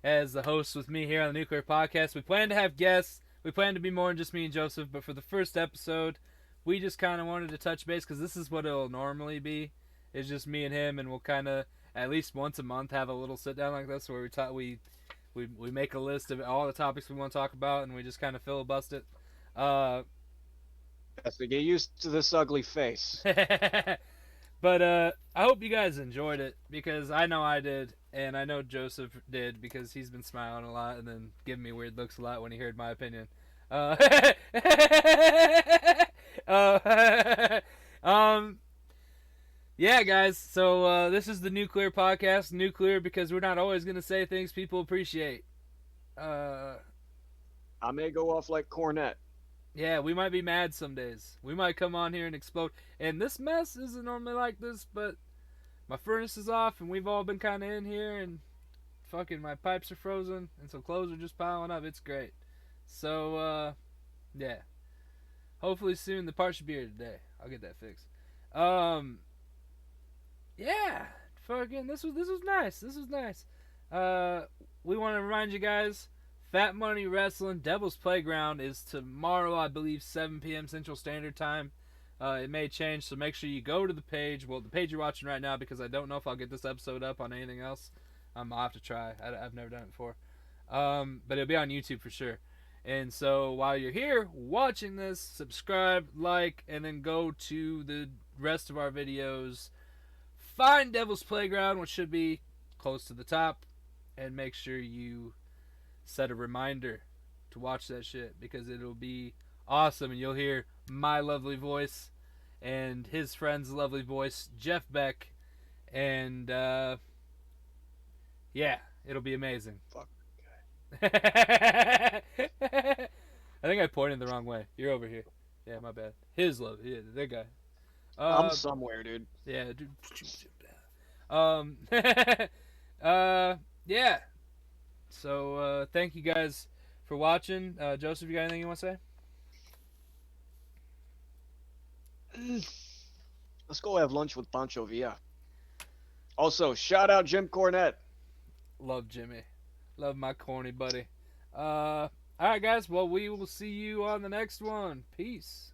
as the host with me here on the Nuclear Podcast. We plan to have guests. We plan to be more than just me and Joseph, but for the first episode, we just kind of wanted to touch base because this is what it'll normally be. It's just me and him, and we'll kind of at least once a month have a little sit down like this where we make a list of all the topics we want to talk about, and we just kind of filibust it. Uh,
Has to get used to this ugly face.
but I hope you guys enjoyed it because I know I did, and I know Joseph did because he's been smiling a lot and then giving me weird looks a lot when he heard my opinion. Uh, um, yeah, guys. So this is the Nuclear Podcast. Nuclear because we're not always gonna say things people appreciate. Uh,
I may go off like Cornette.
yeah, we might be mad some days. We might come on here and explode. And this mess isn't normally like this, but my furnace is off, and we've all been kind of in here, and fucking my pipes are frozen, and some clothes are just piling up. It's great. So, yeah. Hopefully soon the part should be here today. I'll get that fixed. Yeah. Fucking this was nice. This was nice. We want to remind you guys, Fat Money Wrestling Devil's Playground is tomorrow, I believe, 7 p.m. Central Standard Time. It may change, so make sure you go to the page. Well, the page you're watching right now, because I don't know if I'll get this episode up on anything else. I'll have to try. I've never done it before. But it'll be on YouTube for sure. And so while you're here watching this, subscribe, like, and then go to the rest of our videos. Find Devil's Playground, which should be close to the top, and make sure you set a reminder to watch that shit because it'll be awesome, and you'll hear my lovely voice and his friend's lovely voice, Jeff Beck, and yeah, it'll be amazing.
Fuck.
I think I pointed the wrong way. You're over here. Yeah, my bad. His love, yeah, that guy.
I'm somewhere, dude.
Yeah, dude. Yeah. So, thank you guys for watching. Joseph, you got anything you want to say?
Let's go have lunch with Pancho Villa. Also, shout out Jim Cornette.
Love Jimmy. Love my corny buddy. Alright, guys. Well, we will see you on the next one. Peace.